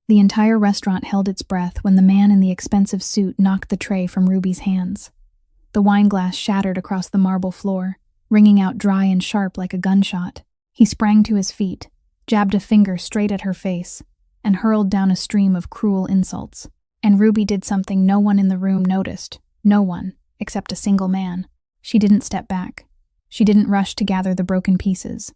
The entire restaurant held its breath when the man in the expensive suit knocked the tray from Ruby's hands. The wine glass shattered across the marble floor, ringing out dry and sharp like a gunshot. He sprang to his feet, jabbed a finger straight at her face, and hurled down a stream of cruel insults. And Ruby did something no one in the room noticed. No one, except a single man. She didn't step back. She didn't rush to gather the broken pieces.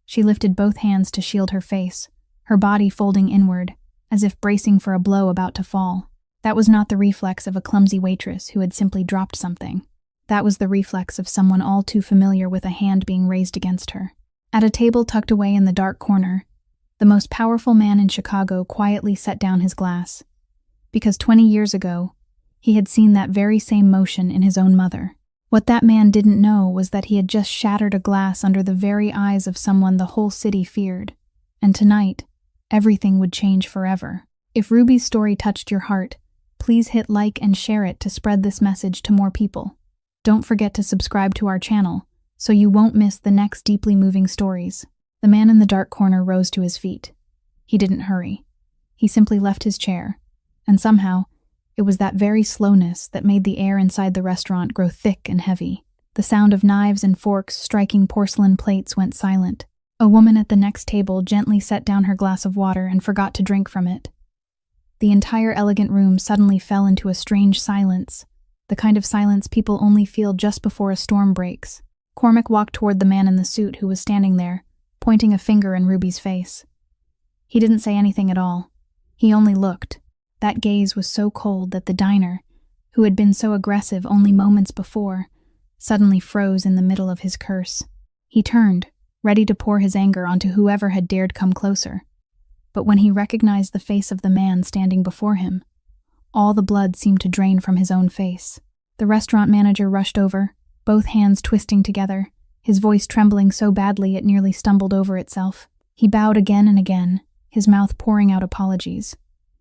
She lifted both hands to shield her face, her body folding inward, as if bracing for a blow about to fall. That was not the reflex of a clumsy waitress who had simply dropped something. That was the reflex of someone all too familiar with a hand being raised against her. At a table tucked away in the dark corner, the most powerful man in Chicago quietly set down his glass. Because 20 years ago, he had seen that very same motion in his own mother. What that man didn't know was that he had just shattered a glass under the very eyes of someone the whole city feared. And tonight, everything would change forever. If Ruby's story touched your heart, please hit like and share it to spread this message to more people. Don't forget to subscribe to our channel so you won't miss the next deeply moving stories. The man in the dark corner rose to his feet. He didn't hurry. He simply left his chair, and somehow, it was that very slowness that made the air inside the restaurant grow thick and heavy. The sound of knives and forks striking porcelain plates went silent. A woman at the next table gently set down her glass of water and forgot to drink from it. The entire elegant room suddenly fell into a strange silence, the kind of silence people only feel just before a storm breaks. Cormac walked toward the man in the suit who was standing there, pointing a finger in Ruby's face. He didn't say anything at all. He only looked. That gaze was so cold that the diner, who had been so aggressive only moments before, suddenly froze in the middle of his curse. He turned, ready to pour his anger onto whoever had dared come closer. But when he recognized the face of the man standing before him, all the blood seemed to drain from his own face. The restaurant manager rushed over, both hands twisting together, his voice trembling so badly it nearly stumbled over itself. He bowed again and again, his mouth pouring out apologies.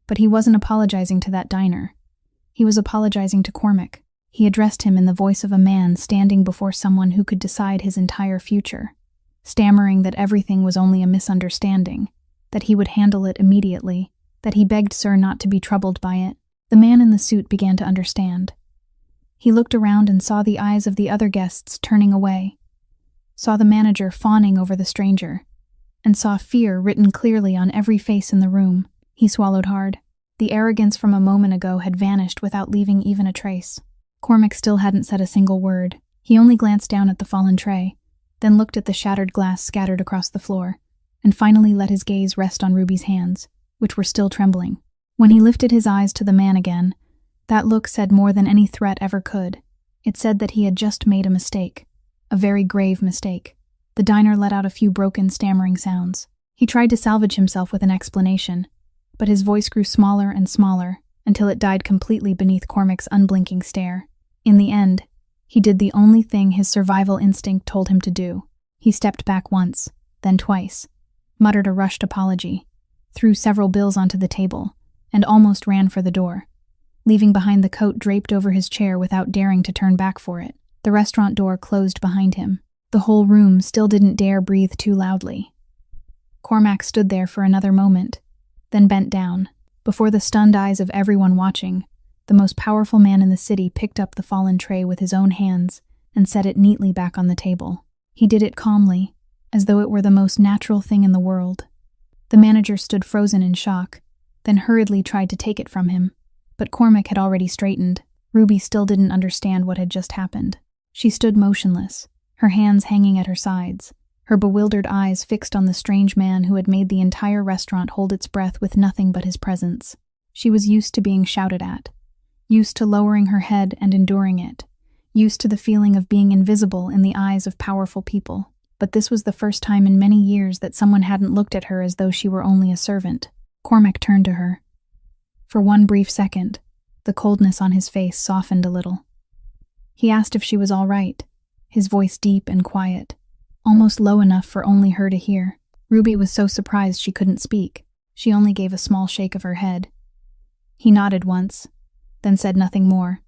But he wasn't apologizing to that diner. He was apologizing to Cormac. He addressed him in the voice of a man standing before someone who could decide his entire future, stammering that everything was only a misunderstanding, that he would handle it immediately, that he begged Sir not to be troubled by it. The man in the suit began to understand. He looked around and saw the eyes of the other guests turning away, saw the manager fawning over the stranger, and saw fear written clearly on every face in the room. He swallowed hard. The arrogance from a moment ago had vanished without leaving even a trace. Cormac still hadn't said a single word. He only glanced down at the fallen tray, then looked at the shattered glass scattered across the floor, and finally let his gaze rest on Ruby's hands, which were still trembling. When he lifted his eyes to the man again, that look said more than any threat ever could. It said that he had just made a mistake, a very grave mistake. The diner let out a few broken, stammering sounds. He tried to salvage himself with an explanation, but his voice grew smaller and smaller until it died completely beneath Cormac's unblinking stare. In the end, he did the only thing his survival instinct told him to do. He stepped back once, then twice, muttered a rushed apology, threw several bills onto the table, and almost ran for the door, leaving behind the coat draped over his chair without daring to turn back for it. The restaurant door closed behind him. The whole room still didn't dare breathe too loudly. Cormac stood there for another moment, then bent down. Before the stunned eyes of everyone watching, the most powerful man in the city picked up the fallen tray with his own hands and set it neatly back on the table. He did it calmly, as though it were the most natural thing in the world. The manager stood frozen in shock, then hurriedly tried to take it from him. But Cormac had already straightened. Ruby still didn't understand what had just happened. She stood motionless, her hands hanging at her sides, her bewildered eyes fixed on the strange man who had made the entire restaurant hold its breath with nothing but his presence. She was used to being shouted at, used to lowering her head and enduring it, used to the feeling of being invisible in the eyes of powerful people. But this was the first time in many years that someone hadn't looked at her as though she were only a servant. Cormac turned to her. For one brief second, the coldness on his face softened a little. He asked if she was all right, his voice deep and quiet, almost low enough for only her to hear. Ruby was so surprised she couldn't speak. She only gave a small shake of her head. He nodded once, then said nothing more,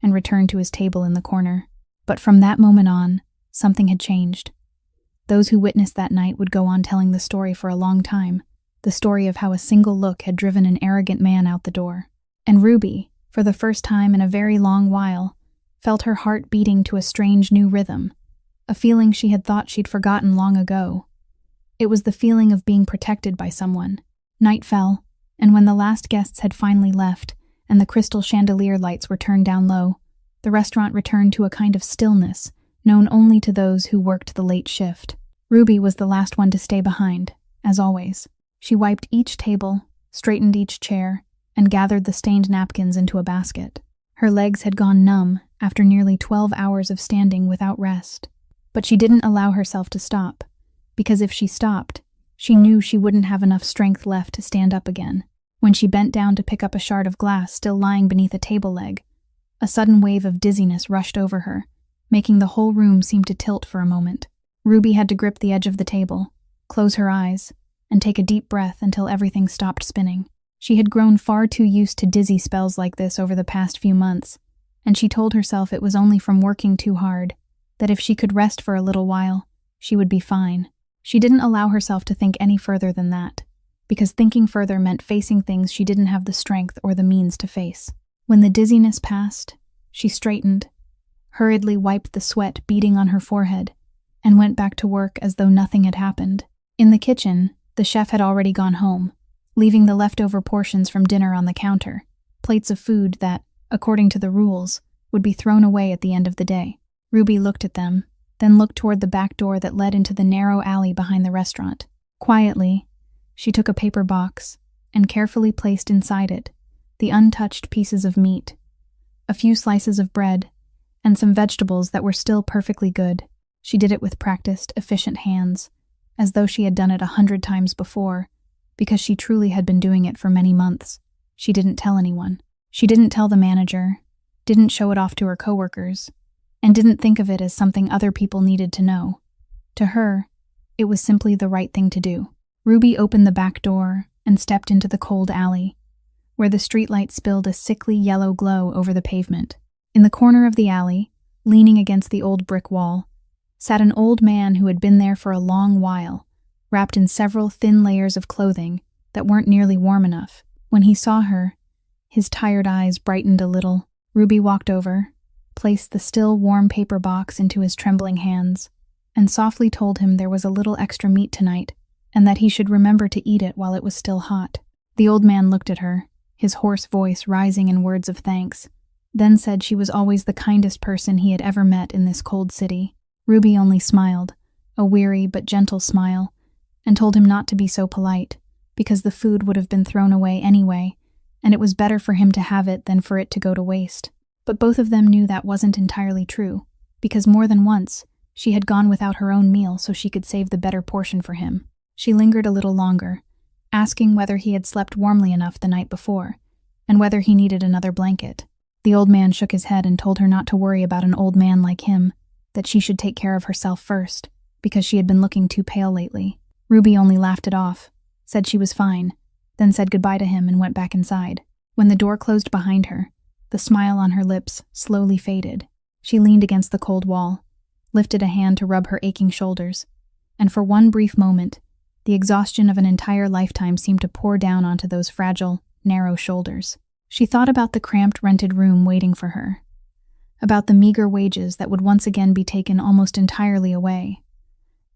and returned to his table in the corner. But from that moment on, something had changed. Those who witnessed that night would go on telling the story for a long time, the story of how a single look had driven an arrogant man out the door. And Ruby, for the first time in a very long while, felt her heart beating to a strange new rhythm, a feeling she had thought she'd forgotten long ago. It was the feeling of being protected by someone. Night fell, and when the last guests had finally left and the crystal chandelier lights were turned down low, the restaurant returned to a kind of stillness known only to those who worked the late shift. Ruby was the last one to stay behind, as always. She wiped each table, straightened each chair, and gathered the stained napkins into a basket. Her legs had gone numb after nearly 12 hours of standing without rest. But she didn't allow herself to stop, because if she stopped, she knew she wouldn't have enough strength left to stand up again. When she bent down to pick up a shard of glass still lying beneath a table leg, a sudden wave of dizziness rushed over her, making the whole room seem to tilt for a moment. Ruby had to grip the edge of the table, close her eyes, and take a deep breath until everything stopped spinning. She had grown far too used to dizzy spells like this over the past few months, and she told herself it was only from working too hard, that if she could rest for a little while, she would be fine. She didn't allow herself to think any further than that, because thinking further meant facing things she didn't have the strength or the means to face. When the dizziness passed, she straightened, hurriedly wiped the sweat beading on her forehead, and went back to work as though nothing had happened. In the kitchen, the chef had already gone home, leaving the leftover portions from dinner on the counter, plates of food that, according to the rules, would be thrown away at the end of the day. Ruby looked at them, then looked toward the back door that led into the narrow alley behind the restaurant. Quietly, she took a paper box and carefully placed inside it the untouched pieces of meat, a few slices of bread, and some vegetables that were still perfectly good. She did it with practiced, efficient hands, as though she had done it 100 times before, because she truly had been doing it for many months. She didn't tell anyone. She didn't tell the manager, didn't show it off to her coworkers, and didn't think of it as something other people needed to know. To her, it was simply the right thing to do. Ruby opened the back door and stepped into the cold alley, where the streetlight spilled a sickly yellow glow over the pavement. In the corner of the alley, leaning against the old brick wall, sat an old man who had been there for a long while, wrapped in several thin layers of clothing that weren't nearly warm enough. When he saw her, his tired eyes brightened a little. Ruby walked over, placed the still warm paper box into his trembling hands, and softly told him there was a little extra meat tonight, and that he should remember to eat it while it was still hot. The old man looked at her, his hoarse voice rising in words of thanks, then said she was always the kindest person he had ever met in this cold city. Ruby only smiled, a weary but gentle smile, and told him not to be so polite, because the food would have been thrown away anyway, and it was better for him to have it than for it to go to waste. But both of them knew that wasn't entirely true, because more than once, she had gone without her own meal so she could save the better portion for him. She lingered a little longer, asking whether he had slept warmly enough the night before, and whether he needed another blanket. The old man shook his head and told her not to worry about an old man like him, that she should take care of herself first, because she had been looking too pale lately. Ruby only laughed it off, said she was fine, then said goodbye to him and went back inside. When the door closed behind her, the smile on her lips slowly faded. She leaned against the cold wall, lifted a hand to rub her aching shoulders, and for one brief moment, the exhaustion of an entire lifetime seemed to pour down onto those fragile, narrow shoulders. She thought about the cramped rented room waiting for her, about the meager wages that would once again be taken almost entirely away,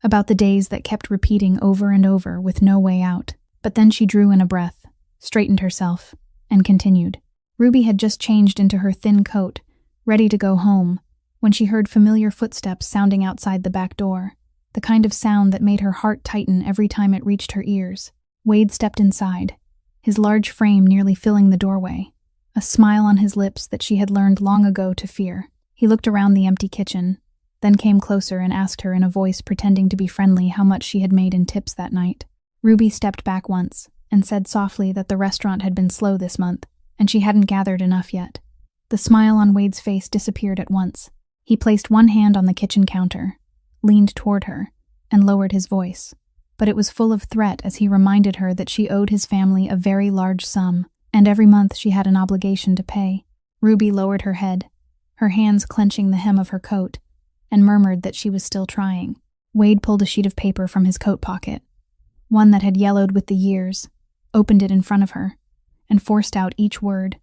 about the days that kept repeating over and over with no way out. But then she drew in a breath, straightened herself, and continued. Ruby had just changed into her thin coat, ready to go home, when she heard familiar footsteps sounding outside the back door, the kind of sound that made her heart tighten every time it reached her ears. Wade stepped inside, his large frame nearly filling the doorway, a smile on his lips that she had learned long ago to fear. He looked around the empty kitchen, then came closer and asked her in a voice pretending to be friendly how much she had made in tips that night. Ruby stepped back once and said softly that the restaurant had been slow this month, and she hadn't gathered enough yet. The smile on Wade's face disappeared at once. He placed one hand on the kitchen counter, leaned toward her, and lowered his voice. But it was full of threat as he reminded her that she owed his family a very large sum, and every month she had an obligation to pay. Ruby lowered her head, her hands clenching the hem of her coat, and murmured that she was still trying. Wade pulled a sheet of paper from his coat pocket. one that had yellowed with the years, opened it in front of her, and forced out each word,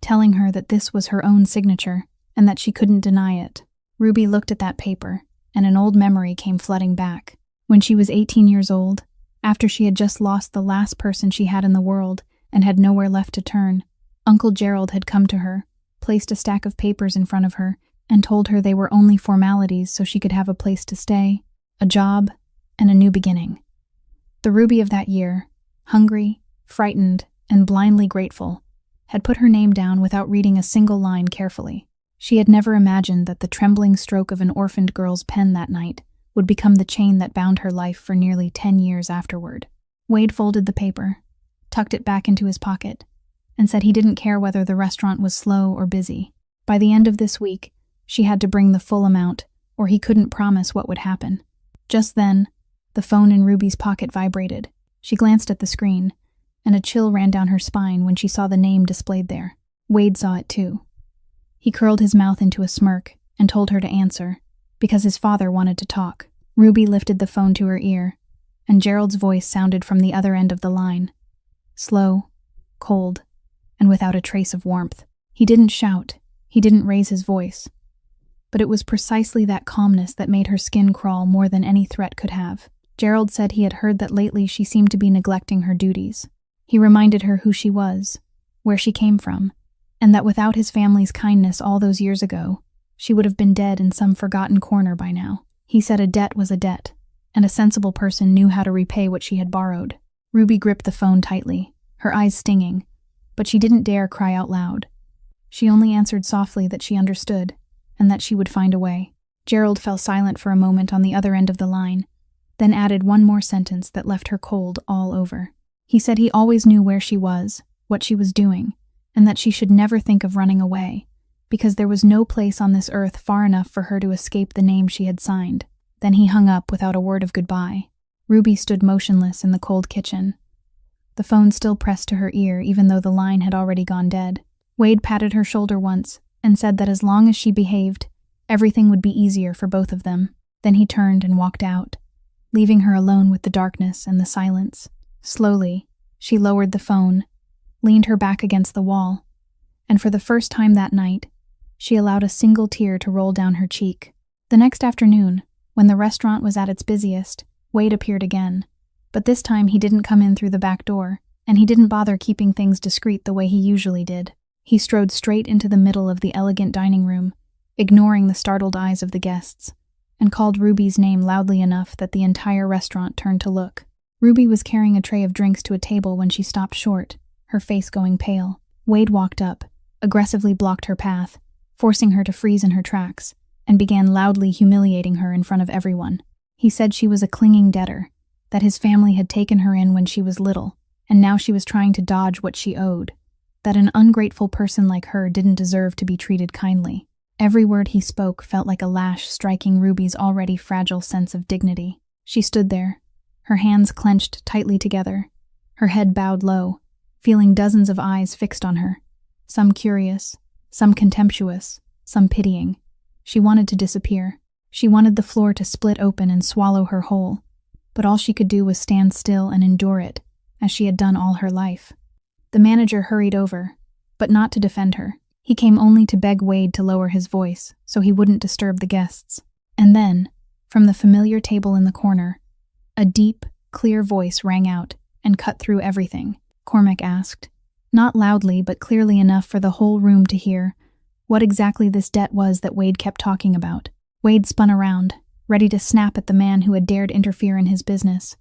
telling her that this was her own signature and that she couldn't deny it. Ruby looked at that paper, and an old memory came flooding back. When she was 18 years old, after she had just lost the last person she had in the world and had nowhere left to turn, Uncle Gerald had come to her, placed a stack of papers in front of her, and told her they were only formalities so she could have a place to stay, a job, and a new beginning. The Ruby of that year, hungry, frightened, and blindly grateful, had put her name down without reading a single line carefully. She had never imagined that the trembling stroke of an orphaned girl's pen that night would become the chain that bound her life for nearly 10 years afterward. Wade folded the paper, tucked it back into his pocket, and said he didn't care whether the restaurant was slow or busy. By the end of this week, she had to bring the full amount, or he couldn't promise what would happen. Just then, the phone in Ruby's pocket vibrated. She glanced at the screen, and a chill ran down her spine when she saw the name displayed there. Wade saw it too. He curled his mouth into a smirk and told her to answer, because his father wanted to talk. Ruby lifted the phone to her ear, and Gerald's voice sounded from the other end of the line. Slow, cold, and without a trace of warmth. He didn't shout, he didn't raise his voice. But it was precisely that calmness that made her skin crawl more than any threat could have. Gerald said he had heard that lately she seemed to be neglecting her duties. He reminded her who she was, where she came from, and that without his family's kindness all those years ago, she would have been dead in some forgotten corner by now. He said a debt was a debt, and a sensible person knew how to repay what she had borrowed. Ruby gripped the phone tightly, her eyes stinging, but she didn't dare cry out loud. She only answered softly that she understood, and that she would find a way. Gerald fell silent for a moment on the other end of the line, then added one more sentence that left her cold all over. He said he always knew where she was, what she was doing, and that she should never think of running away, because there was no place on this earth far enough for her to escape the name she had signed. Then he hung up without a word of goodbye. Ruby stood motionless in the cold kitchen, the phone still pressed to her ear even though the line had already gone dead. Wade patted her shoulder once and said that as long as she behaved, everything would be easier for both of them. Then he turned and walked out, leaving her alone with the darkness and the silence. Slowly, she lowered the phone, leaned her back against the wall, and for the first time that night, she allowed a single tear to roll down her cheek. The next afternoon, when the restaurant was at its busiest, Wade appeared again. But this time he didn't come in through the back door, and he didn't bother keeping things discreet the way he usually did. He strode straight into the middle of the elegant dining room, ignoring the startled eyes of the guests, and called Ruby's name loudly enough that the entire restaurant turned to look. Ruby was carrying a tray of drinks to a table when she stopped short, her face going pale. Wade walked up, aggressively blocked her path, forcing her to freeze in her tracks, and began loudly humiliating her in front of everyone. He said she was a clinging debtor, that his family had taken her in when she was little, and now she was trying to dodge what she owed, that an ungrateful person like her didn't deserve to be treated kindly. Every word he spoke felt like a lash striking Ruby's already fragile sense of dignity. She stood there, her hands clenched tightly together, her head bowed low, feeling dozens of eyes fixed on her, some curious, some contemptuous, some pitying. She wanted to disappear. She wanted the floor to split open and swallow her whole, but all she could do was stand still and endure it, as she had done all her life. The manager hurried over, but not to defend her. He came only to beg Wade to lower his voice so he wouldn't disturb the guests. And then, from the familiar table in the corner, a deep, clear voice rang out and cut through everything. Cormac asked, not loudly but clearly enough for the whole room to hear, what exactly this debt was that Wade kept talking about. Wade spun around, ready to snap at the man who had dared interfere in his business.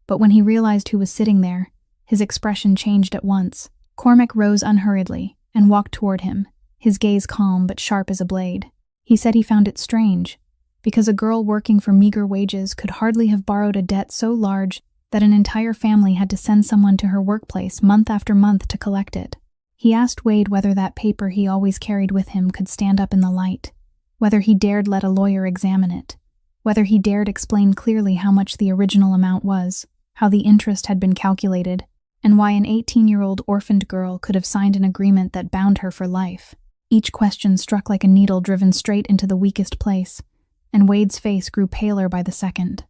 But when he realized who was sitting there, his expression changed at once. Cormac rose unhurriedly and walked toward him, his gaze calm but sharp as a blade. He said he found it strange, because a girl working for meager wages could hardly have borrowed a debt so large that an entire family had to send someone to her workplace month after month to collect it. He asked Wade whether that paper he always carried with him could stand up in the light, whether he dared let a lawyer examine it, whether he dared explain clearly how much the original amount was, how the interest had been calculated, and why an 18-year-old orphaned girl could have signed an agreement that bound her for life. Each question struck like a needle driven straight into the weakest place, and Wade's face grew paler by the second.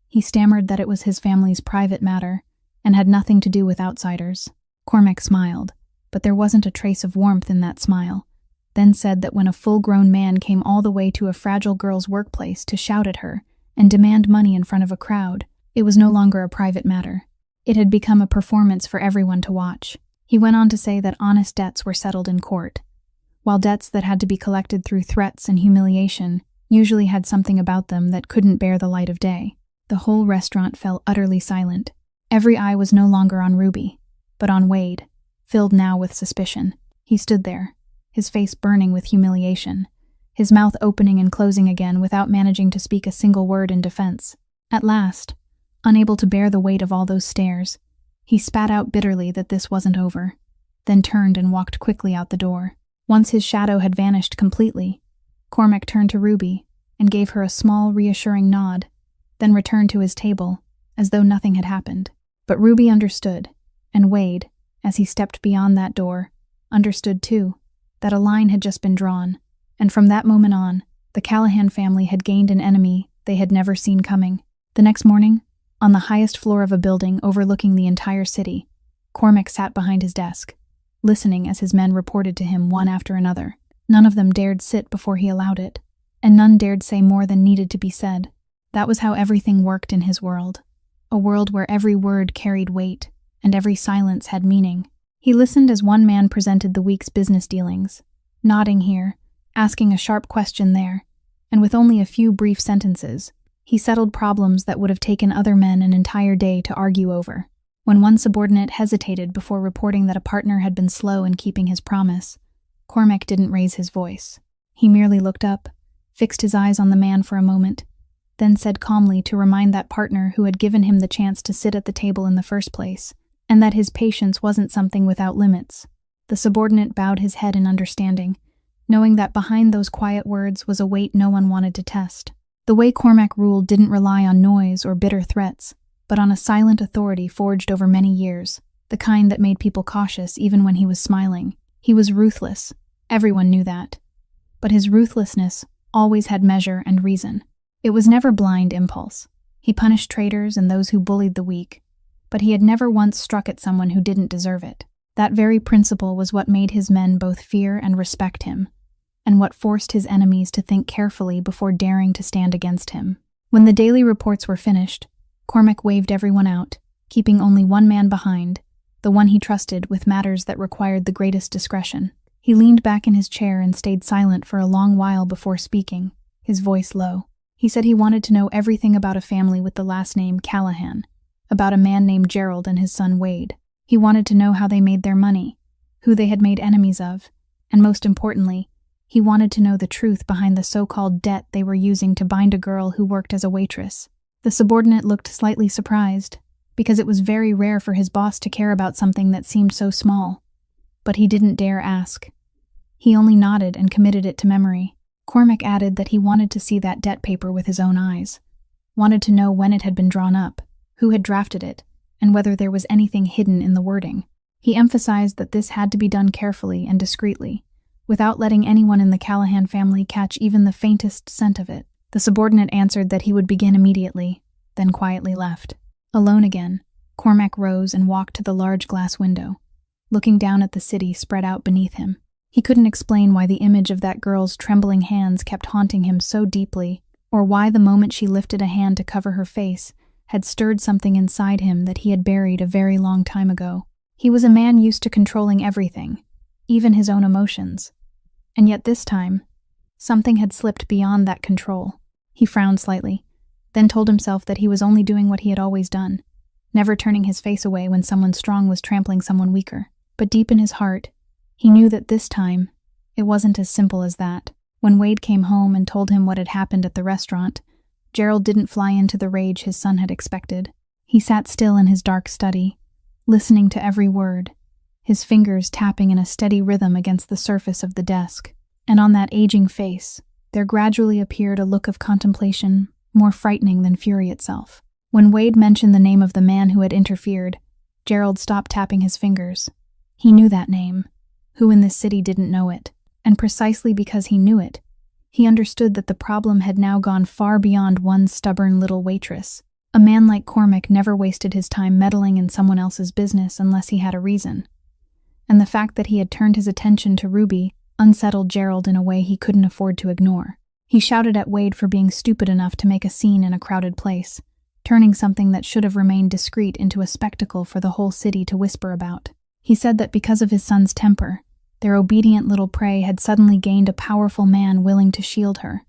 He stammered that it was his family's private matter and had nothing to do with outsiders. Cormac smiled, but there wasn't a trace of warmth in that smile, then said that when a full-grown man came all the way to a fragile girl's workplace to shout at her and demand money in front of a crowd, it was no longer a private matter. It had become a performance for everyone to watch. He went on to say that honest debts were settled in court, while debts that had to be collected through threats and humiliation usually had something about them that couldn't bear the light of day. The whole restaurant fell utterly silent. Every eye was no longer on Ruby, but on Wade, filled now with suspicion. He stood there, his face burning with humiliation, his mouth opening and closing again without managing to speak a single word in defense. At last, unable to bear the weight of all those stares, he spat out bitterly that this wasn't over, then turned and walked quickly out the door. Once his shadow had vanished completely, Cormac turned to Ruby and gave her a small, reassuring nod, then returned to his table, as though nothing had happened. But Ruby understood, and Wade, as he stepped beyond that door, understood too, that a line had just been drawn, and from that moment on, the Callahan family had gained an enemy they had never seen coming. The next morning, on the highest floor of a building overlooking the entire city, Cormac sat behind his desk, listening as his men reported to him one after another. None of them dared sit before he allowed it, and none dared say more than needed to be said. That was how everything worked in his world, a world where every word carried weight and every silence had meaning. He listened as one man presented the week's business dealings, nodding here, asking a sharp question there, and with only a few brief sentences, he settled problems that would have taken other men an entire day to argue over. When one subordinate hesitated before reporting that a partner had been slow in keeping his promise, Cormac didn't raise his voice. He merely looked up, fixed his eyes on the man for a moment, then said calmly to remind that partner who had given him the chance to sit at the table in the first place, and that his patience wasn't something without limits. The subordinate bowed his head in understanding, knowing that behind those quiet words was a weight no one wanted to test. The way Cormac ruled didn't rely on noise or bitter threats, but on a silent authority forged over many years, the kind that made people cautious even when he was smiling. He was ruthless, everyone knew that. But his ruthlessness always had measure and reason. It was never blind impulse. He punished traitors and those who bullied the weak, but he had never once struck at someone who didn't deserve it. That very principle was what made his men both fear and respect him, and what forced his enemies to think carefully before daring to stand against him. When the daily reports were finished, Cormac waved everyone out, keeping only one man behind, the one he trusted with matters that required the greatest discretion. He leaned back in his chair and stayed silent for a long while before speaking, his voice low. He said he wanted to know everything about a family with the last name Callahan, about a man named Gerald and his son Wade. He wanted to know how they made their money, who they had made enemies of, and most importantly, he wanted to know the truth behind the so-called debt they were using to bind a girl who worked as a waitress. The subordinate looked slightly surprised, because it was very rare for his boss to care about something that seemed so small. But he didn't dare ask. He only nodded and committed it to memory. Cormac added that he wanted to see that debt paper with his own eyes, wanted to know when it had been drawn up, who had drafted it, and whether there was anything hidden in the wording. He emphasized that this had to be done carefully and discreetly, without letting anyone in the Callahan family catch even the faintest scent of it. The subordinate answered that he would begin immediately, then quietly left. Alone again, Cormac rose and walked to the large glass window, looking down at the city spread out beneath him. He couldn't explain why the image of that girl's trembling hands kept haunting him so deeply, or why the moment she lifted a hand to cover her face had stirred something inside him that he had buried a very long time ago. He was a man used to controlling everything, even his own emotions. And yet this time, something had slipped beyond that control. He frowned slightly, then told himself that he was only doing what he had always done, never turning his face away when someone strong was trampling someone weaker. But deep in his heart, he knew that this time, it wasn't as simple as that. When Wade came home and told him what had happened at the restaurant, Gerald didn't fly into the rage his son had expected. He sat still in his dark study, listening to every word, his fingers tapping in a steady rhythm against the surface of the desk. And on that aging face, there gradually appeared a look of contemplation, more frightening than fury itself. When Wade mentioned the name of the man who had interfered, Gerald stopped tapping his fingers. He knew that name. Who in this city didn't know it? And precisely because he knew it, he understood that the problem had now gone far beyond one stubborn little waitress. A man like Cormac never wasted his time meddling in someone else's business unless he had a reason. And the fact that he had turned his attention to Ruby unsettled Gerald in a way he couldn't afford to ignore. He shouted at Wade for being stupid enough to make a scene in a crowded place, turning something that should have remained discreet into a spectacle for the whole city to whisper about. He said that because of his son's temper, their obedient little prey had suddenly gained a powerful man willing to shield her.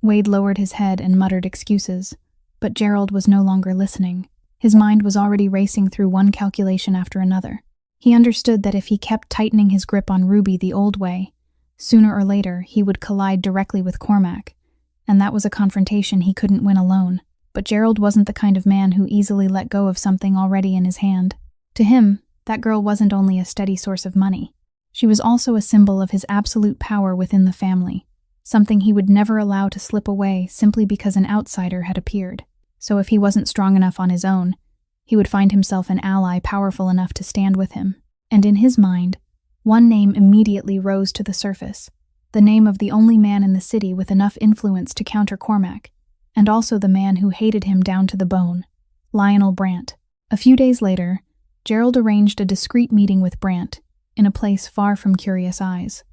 Wade lowered his head and muttered excuses, but Gerald was no longer listening. His mind was already racing through one calculation after another. He understood that if he kept tightening his grip on Ruby the old way, sooner or later he would collide directly with Cormac, and that was a confrontation he couldn't win alone. But Gerald wasn't the kind of man who easily let go of something already in his hand. To him, that girl wasn't only a steady source of money. She was also a symbol of his absolute power within the family, something he would never allow to slip away simply because an outsider had appeared. So if he wasn't strong enough on his own, he would find himself an ally powerful enough to stand with him. And in his mind, one name immediately rose to the surface, the name of the only man in the city with enough influence to counter Cormac, and also the man who hated him down to the bone, Lionel Brant. A few days later, Gerald arranged a discreet meeting with Brant, in a place far from curious eyes.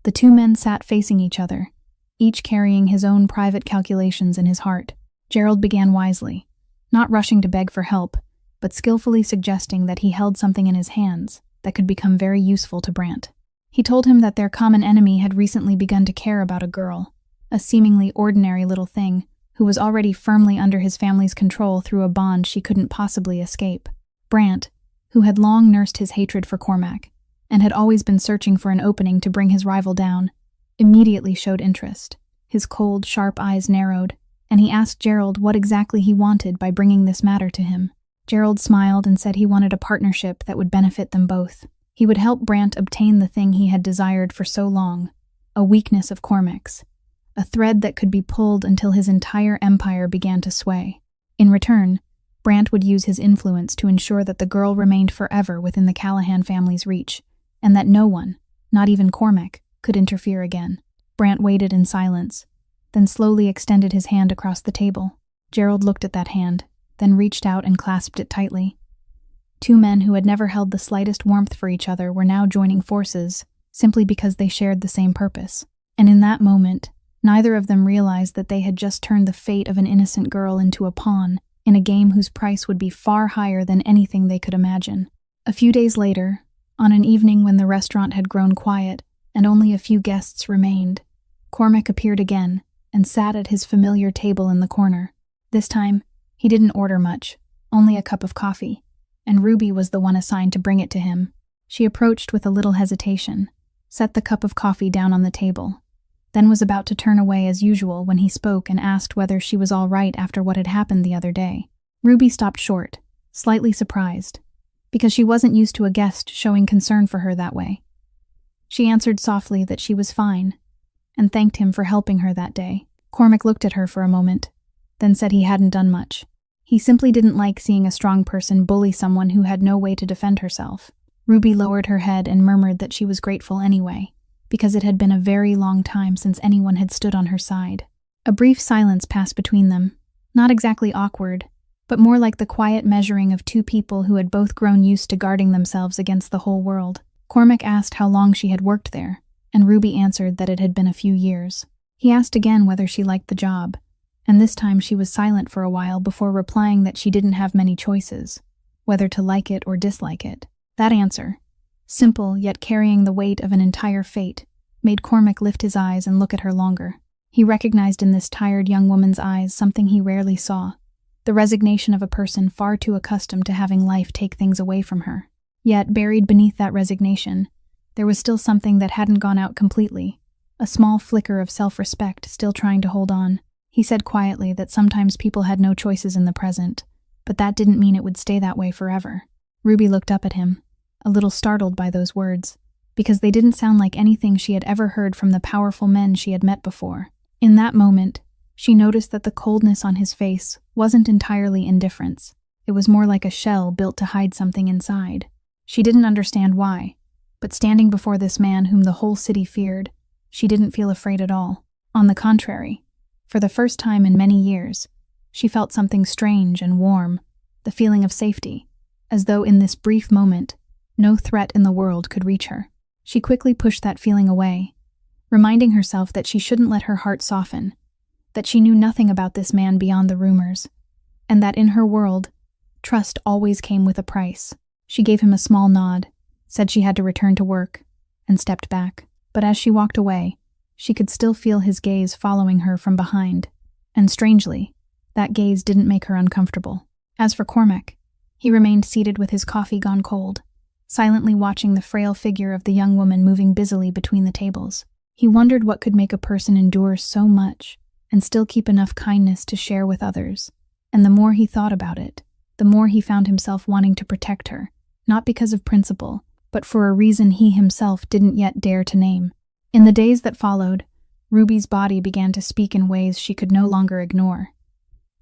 The two men sat facing each other, each carrying his own private calculations in his heart. Gerald began wisely, not rushing to beg for help, but skillfully suggesting that he held something in his hands that could become very useful to Brant. He told him that their common enemy had recently begun to care about a girl, a seemingly ordinary little thing, who was already firmly under his family's control through a bond she couldn't possibly escape. Brant, who had long nursed his hatred for Cormac, and had always been searching for an opening to bring his rival down, immediately showed interest. His cold, sharp eyes narrowed, and he asked Gerald what exactly he wanted by bringing this matter to him. Gerald smiled and said he wanted a partnership that would benefit them both. He would help Brant obtain the thing he had desired for so long, a weakness of Cormac's, a thread that could be pulled until his entire empire began to sway. In return, Brant would use his influence to ensure that the girl remained forever within the Callahan family's reach, and that no one, not even Cormac, could interfere again. Brant waited in silence, then slowly extended his hand across the table. Gerald looked at that hand, then reached out and clasped it tightly. Two men who had never held the slightest warmth for each other were now joining forces, simply because they shared the same purpose. And in that moment, neither of them realized that they had just turned the fate of an innocent girl into a pawn in a game whose price would be far higher than anything they could imagine. A few days later, on an evening when the restaurant had grown quiet and only a few guests remained, Cormac appeared again and sat at his familiar table in the corner. This time, he didn't order much, only a cup of coffee, and Ruby was the one assigned to bring it to him. She approached with a little hesitation, set the cup of coffee down on the table, then was about to turn away as usual when he spoke and asked whether she was all right after what had happened the other day. Ruby stopped short, slightly surprised, because she wasn't used to a guest showing concern for her that way. She answered softly that she was fine, and thanked him for helping her that day. Cormac looked at her for a moment, then said he hadn't done much. He simply didn't like seeing a strong person bully someone who had no way to defend herself. Ruby lowered her head and murmured that she was grateful anyway, because it had been a very long time since anyone had stood on her side. A brief silence passed between them, not exactly awkward, but more like the quiet measuring of two people who had both grown used to guarding themselves against the whole world. Cormac asked how long she had worked there, and Ruby answered that it had been a few years. He asked again whether she liked the job, and this time she was silent for a while before replying that she didn't have many choices, whether to like it or dislike it. That answer, simple yet carrying the weight of an entire fate, made Cormac lift his eyes and look at her longer. He recognized in this tired young woman's eyes something he rarely saw, the resignation of a person far too accustomed to having life take things away from her. Yet, buried beneath that resignation, there was still something that hadn't gone out completely, a small flicker of self-respect still trying to hold on. He said quietly that sometimes people had no choices in the present, but that didn't mean it would stay that way forever. Ruby looked up at him, a little startled by those words, because they didn't sound like anything she had ever heard from the powerful men she had met before. In that moment, she noticed that the coldness on his face wasn't entirely indifference. It was more like a shell built to hide something inside. She didn't understand why, but standing before this man whom the whole city feared, she didn't feel afraid at all. On the contrary, for the first time in many years, She felt something strange and warm, the feeling of safety, as though in this brief moment, no threat in the world could reach her. She quickly pushed that feeling away, reminding herself that she shouldn't let her heart soften, that she knew nothing about this man beyond the rumors, and that in her world, trust always came with a price. She gave him a small nod, said she had to return to work, and stepped back. But as she walked away, she could still feel his gaze following her from behind, and strangely, that gaze didn't make her uncomfortable. As for Cormac, he remained seated with his coffee gone cold, silently watching the frail figure of the young woman moving busily between the tables. He wondered what could make a person endure so much and still keep enough kindness to share with others, and the more he thought about it, the more he found himself wanting to protect her, not because of principle, but for a reason he himself didn't yet dare to name. In the days that followed, Ruby's body began to speak in ways she could no longer ignore.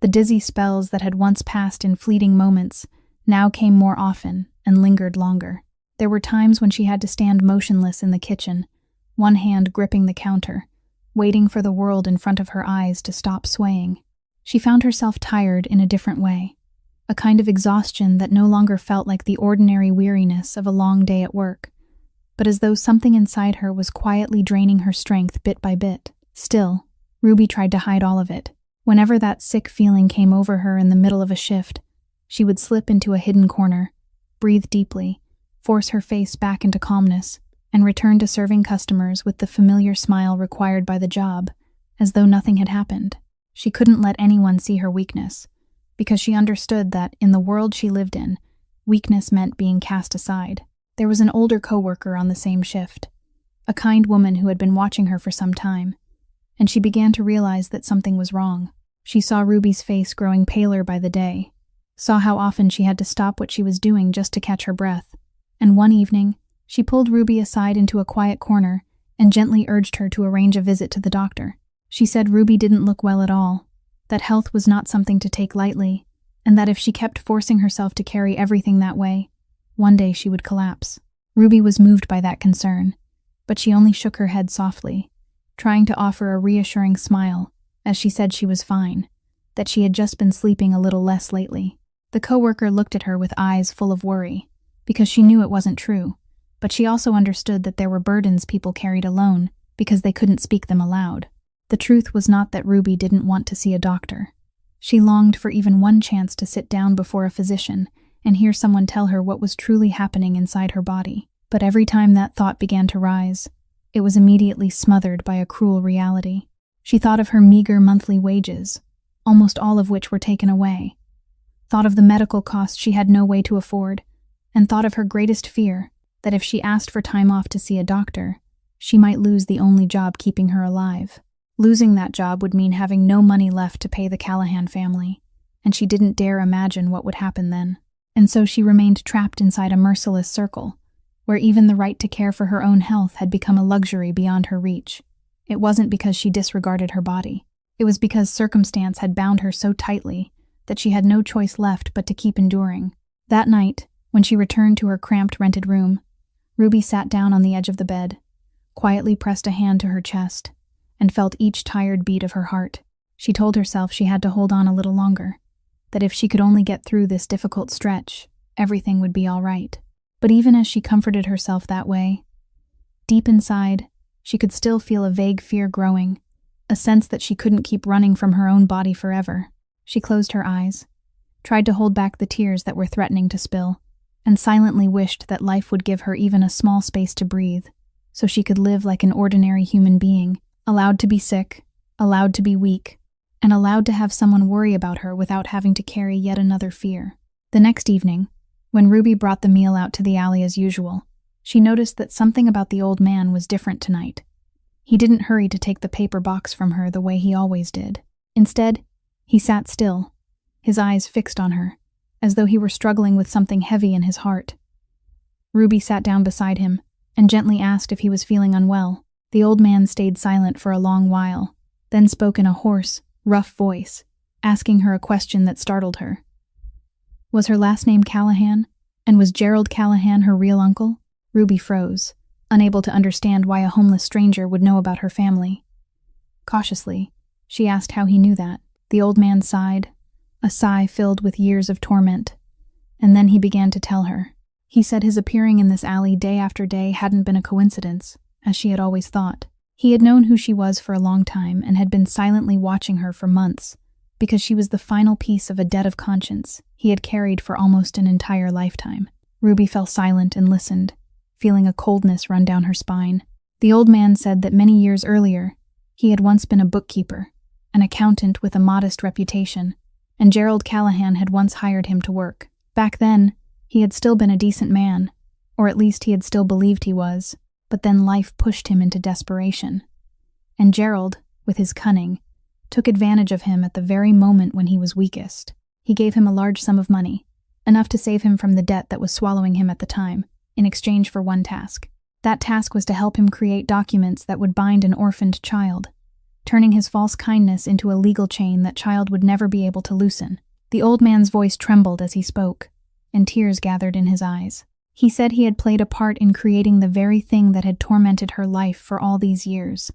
The dizzy spells that had once passed in fleeting moments now came more often and lingered longer. There were times when she had to stand motionless in the kitchen, one hand gripping the counter, waiting for the world in front of her eyes to stop swaying. She found herself tired in a different way, a kind of exhaustion that no longer felt like the ordinary weariness of a long day at work, but as though something inside her was quietly draining her strength bit by bit. Still, Ruby tried to hide all of it. Whenever that sick feeling came over her in the middle of a shift, she would slip into a hidden corner, breathe deeply, force her face back into calmness, and return to serving customers with the familiar smile required by the job, as though nothing had happened. She couldn't let anyone see her weakness, because she understood that, in the world she lived in, weakness meant being cast aside. There was an older coworker on the same shift, a kind woman who had been watching her for some time, and she began to realize that something was wrong. She saw Ruby's face growing paler by the day, saw how often she had to stop what she was doing just to catch her breath, and one evening, she pulled Ruby aside into a quiet corner and gently urged her to arrange a visit to the doctor. She said Ruby didn't look well at all, that health was not something to take lightly, and that if she kept forcing herself to carry everything that way, one day she would collapse. Ruby was moved by that concern, but she only shook her head softly, trying to offer a reassuring smile as she said she was fine, that she had just been sleeping a little less lately. The coworker looked at her with eyes full of worry, because she knew it wasn't true, but she also understood that there were burdens people carried alone because they couldn't speak them aloud. The truth was not that Ruby didn't want to see a doctor. She longed for even one chance to sit down before a physician and hear someone tell her what was truly happening inside her body. But every time that thought began to rise, it was immediately smothered by a cruel reality. She thought of her meager monthly wages, almost all of which were taken away, thought of the medical costs she had no way to afford, and thought of her greatest fear, that if she asked for time off to see a doctor, she might lose the only job keeping her alive. Losing that job would mean having no money left to pay the Callahan family, and she didn't dare imagine what would happen then. And so she remained trapped inside a merciless circle, where even the right to care for her own health had become a luxury beyond her reach. It wasn't because she disregarded her body. It was because circumstance had bound her so tightly that she had no choice left but to keep enduring. That night, when she returned to her cramped rented room, Ruby sat down on the edge of the bed, quietly pressed a hand to her chest, and felt each tired beat of her heart. She told herself she had to hold on a little longer, that if she could only get through this difficult stretch, everything would be all right. But even as she comforted herself that way, deep inside, she could still feel a vague fear growing, a sense that she couldn't keep running from her own body forever. She closed her eyes, tried to hold back the tears that were threatening to spill, and silently wished that life would give her even a small space to breathe, so she could live like an ordinary human being, allowed to be sick, allowed to be weak, and allowed to have someone worry about her without having to carry yet another fear. The next evening, when Ruby brought the meal out to the alley as usual, she noticed that something about the old man was different tonight. He didn't hurry to take the paper box from her the way he always did. Instead, he sat still, his eyes fixed on her, as though he were struggling with something heavy in his heart. Ruby sat down beside him and gently asked if he was feeling unwell. The old man stayed silent for a long while, then spoke in a hoarse, rough voice, asking her a question that startled her. Was her last name Callahan, and was Gerald Callahan her real uncle? Ruby froze, unable to understand why a homeless stranger would know about her family. Cautiously, she asked how he knew that. The old man sighed, a sigh filled with years of torment. And then he began to tell her. He said his appearing in this alley day after day hadn't been a coincidence, as she had always thought. He had known who she was for a long time and had been silently watching her for months, because she was the final piece of a debt of conscience he had carried for almost an entire lifetime. Ruby fell silent and listened, feeling a coldness run down her spine. The old man said that many years earlier, he had once been a bookkeeper, an accountant with a modest reputation, and Gerald Callahan had once hired him to work. Back then, he had still been a decent man, or at least he had still believed he was, but then life pushed him into desperation. And Gerald, with his cunning, took advantage of him at the very moment when he was weakest. He gave him a large sum of money, enough to save him from the debt that was swallowing him at the time, in exchange for one task. That task was to help him create documents that would bind an orphaned child, turning his false kindness into a legal chain that child would never be able to loosen. The old man's voice trembled as he spoke, and tears gathered in his eyes. He said he had played a part in creating the very thing that had tormented her life for all these years,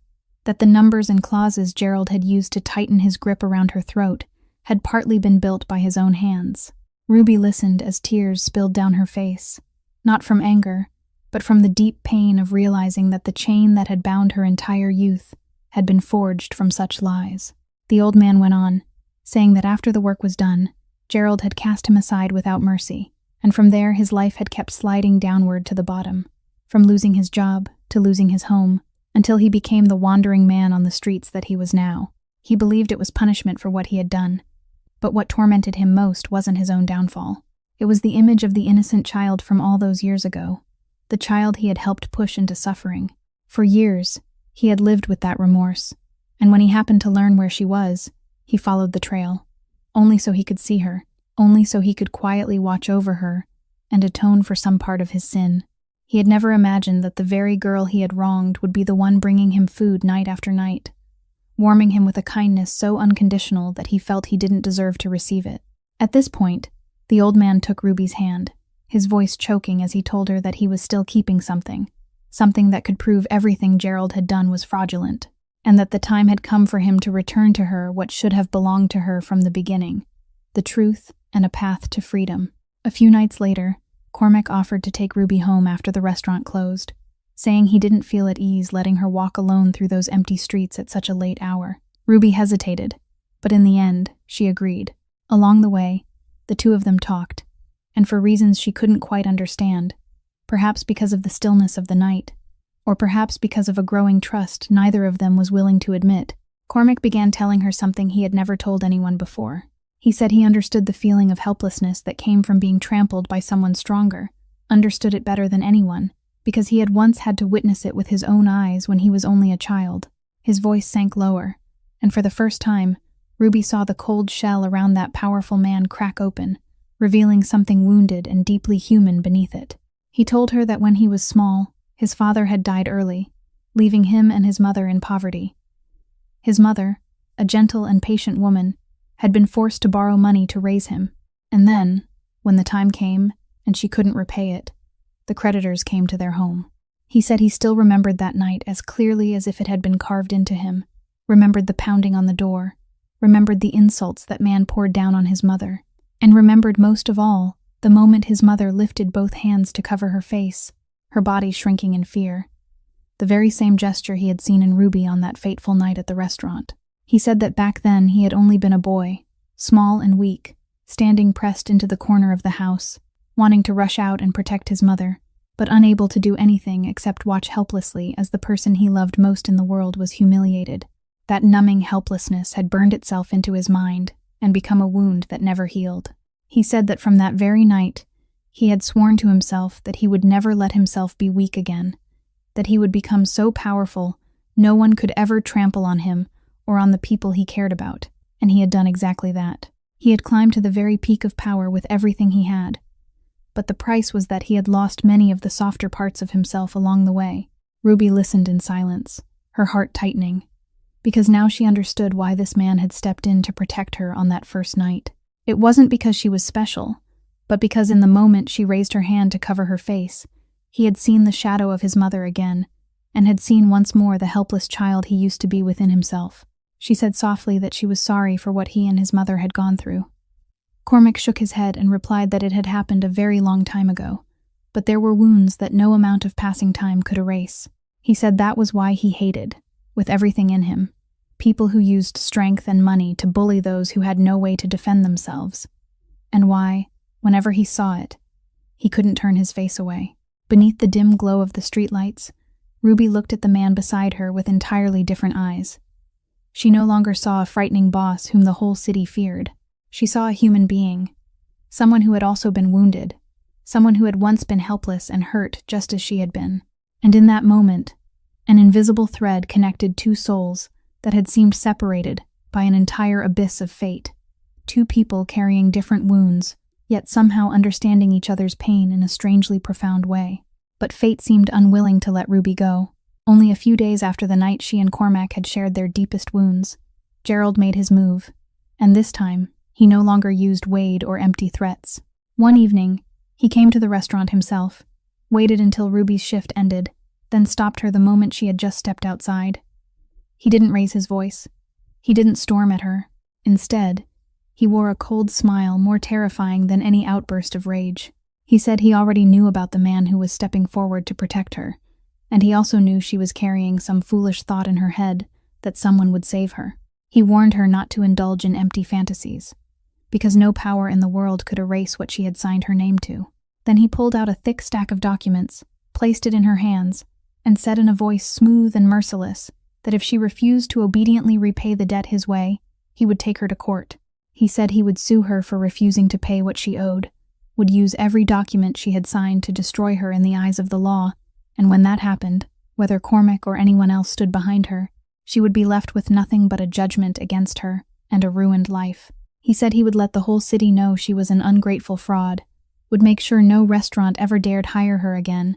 that the numbers and clauses Gerald had used to tighten his grip around her throat had partly been built by his own hands. Ruby listened as tears spilled down her face, not from anger, but from the deep pain of realizing that the chain that had bound her entire youth had been forged from such lies. The old man went on, saying that after the work was done, Gerald had cast him aside without mercy, and from there his life had kept sliding downward to the bottom, from losing his job to losing his home, until he became the wandering man on the streets that he was now. He believed it was punishment for what he had done, but what tormented him most wasn't his own downfall. It was the image of the innocent child from all those years ago, the child he had helped push into suffering. For years, he had lived with that remorse, and when he happened to learn where she was, he followed the trail, only so he could see her, only so he could quietly watch over her and atone for some part of his sin. He had never imagined that the very girl he had wronged would be the one bringing him food night after night, warming him with a kindness so unconditional that he felt he didn't deserve to receive it. At this point, the old man took Ruby's hand, his voice choking as he told her that he was still keeping something that could prove everything Gerald had done was fraudulent, and that the time had come for him to return to her what should have belonged to her from the beginning, the truth and a path to freedom. A few nights later, Cormac offered to take Ruby home after the restaurant closed, saying he didn't feel at ease letting her walk alone through those empty streets at such a late hour. Ruby hesitated, but in the end, she agreed. Along the way, the two of them talked, and for reasons she couldn't quite understand, perhaps because of the stillness of the night, or perhaps because of a growing trust neither of them was willing to admit, Cormac began telling her something he had never told anyone before. He said he understood the feeling of helplessness that came from being trampled by someone stronger, understood it better than anyone, because he had once had to witness it with his own eyes when he was only a child. His voice sank lower, and for the first time, Ruby saw the cold shell around that powerful man crack open, revealing something wounded and deeply human beneath it. He told her that when he was small, his father had died early, leaving him and his mother in poverty. His mother, a gentle and patient woman, had been forced to borrow money to raise him, and then, when the time came and she couldn't repay it, the creditors came to their home. He said he still remembered that night as clearly as if it had been carved into him, remembered the pounding on the door, remembered the insults that man poured down on his mother, and remembered most of all the moment his mother lifted both hands to cover her face, her body shrinking in fear. The very same gesture he had seen in Ruby on that fateful night at the restaurant. He said that back then he had only been a boy, small and weak, standing pressed into the corner of the house, wanting to rush out and protect his mother, but unable to do anything except watch helplessly as the person he loved most in the world was humiliated. That numbing helplessness had burned itself into his mind and become a wound that never healed. He said that from that very night, he had sworn to himself that he would never let himself be weak again, that he would become so powerful no one could ever trample on him or on the people he cared about, and he had done exactly that. He had climbed to the very peak of power with everything he had, but the price was that he had lost many of the softer parts of himself along the way. Ruby listened in silence, her heart tightening, because now she understood why this man had stepped in to protect her on that first night. It wasn't because she was special, but because in the moment she raised her hand to cover her face, he had seen the shadow of his mother again, and had seen once more the helpless child he used to be within himself. She said softly that she was sorry for what he and his mother had gone through, Cormac shook his head and replied that it had happened a very long time ago, but there were wounds that no amount of passing time could erase. He said that was why he hated, with everything in him, people who used strength and money to bully those who had no way to defend themselves, and why, whenever he saw it, he couldn't turn his face away. Beneath the dim glow of the streetlights, Ruby looked at the man beside her with entirely different eyes. She no longer saw a frightening boss whom the whole city feared. She saw a human being, someone who had also been wounded, someone who had once been helpless and hurt just as she had been. And in that moment, an invisible thread connected two souls that had seemed separated by an entire abyss of fate. Two people carrying different wounds, yet somehow understanding each other's pain in a strangely profound way. But fate seemed unwilling to let Ruby go. Only a few days after the night she and Cormac had shared their deepest wounds, Gerald made his move, and this time, he no longer used Wade or empty threats. One evening, he came to the restaurant himself, waited until Ruby's shift ended, then stopped her the moment she had just stepped outside. He didn't raise his voice. He didn't storm at her. Instead, he wore a cold smile more terrifying than any outburst of rage. He said he already knew about the man who was stepping forward to protect her, and he also knew she was carrying some foolish thought in her head that someone would save her. He warned her not to indulge in empty fantasies, because no power in the world could erase what she had signed her name to. Then he pulled out a thick stack of documents, placed it in her hands, and said in a voice smooth and merciless that if she refused to obediently repay the debt his way, he would take her to court. He said he would sue her for refusing to pay what she owed, would use every document she had signed to destroy her in the eyes of the law, and when that happened, whether Cormac or anyone else stood behind her, she would be left with nothing but a judgment against her and a ruined life. He said he would let the whole city know she was an ungrateful fraud, would make sure no restaurant ever dared hire her again,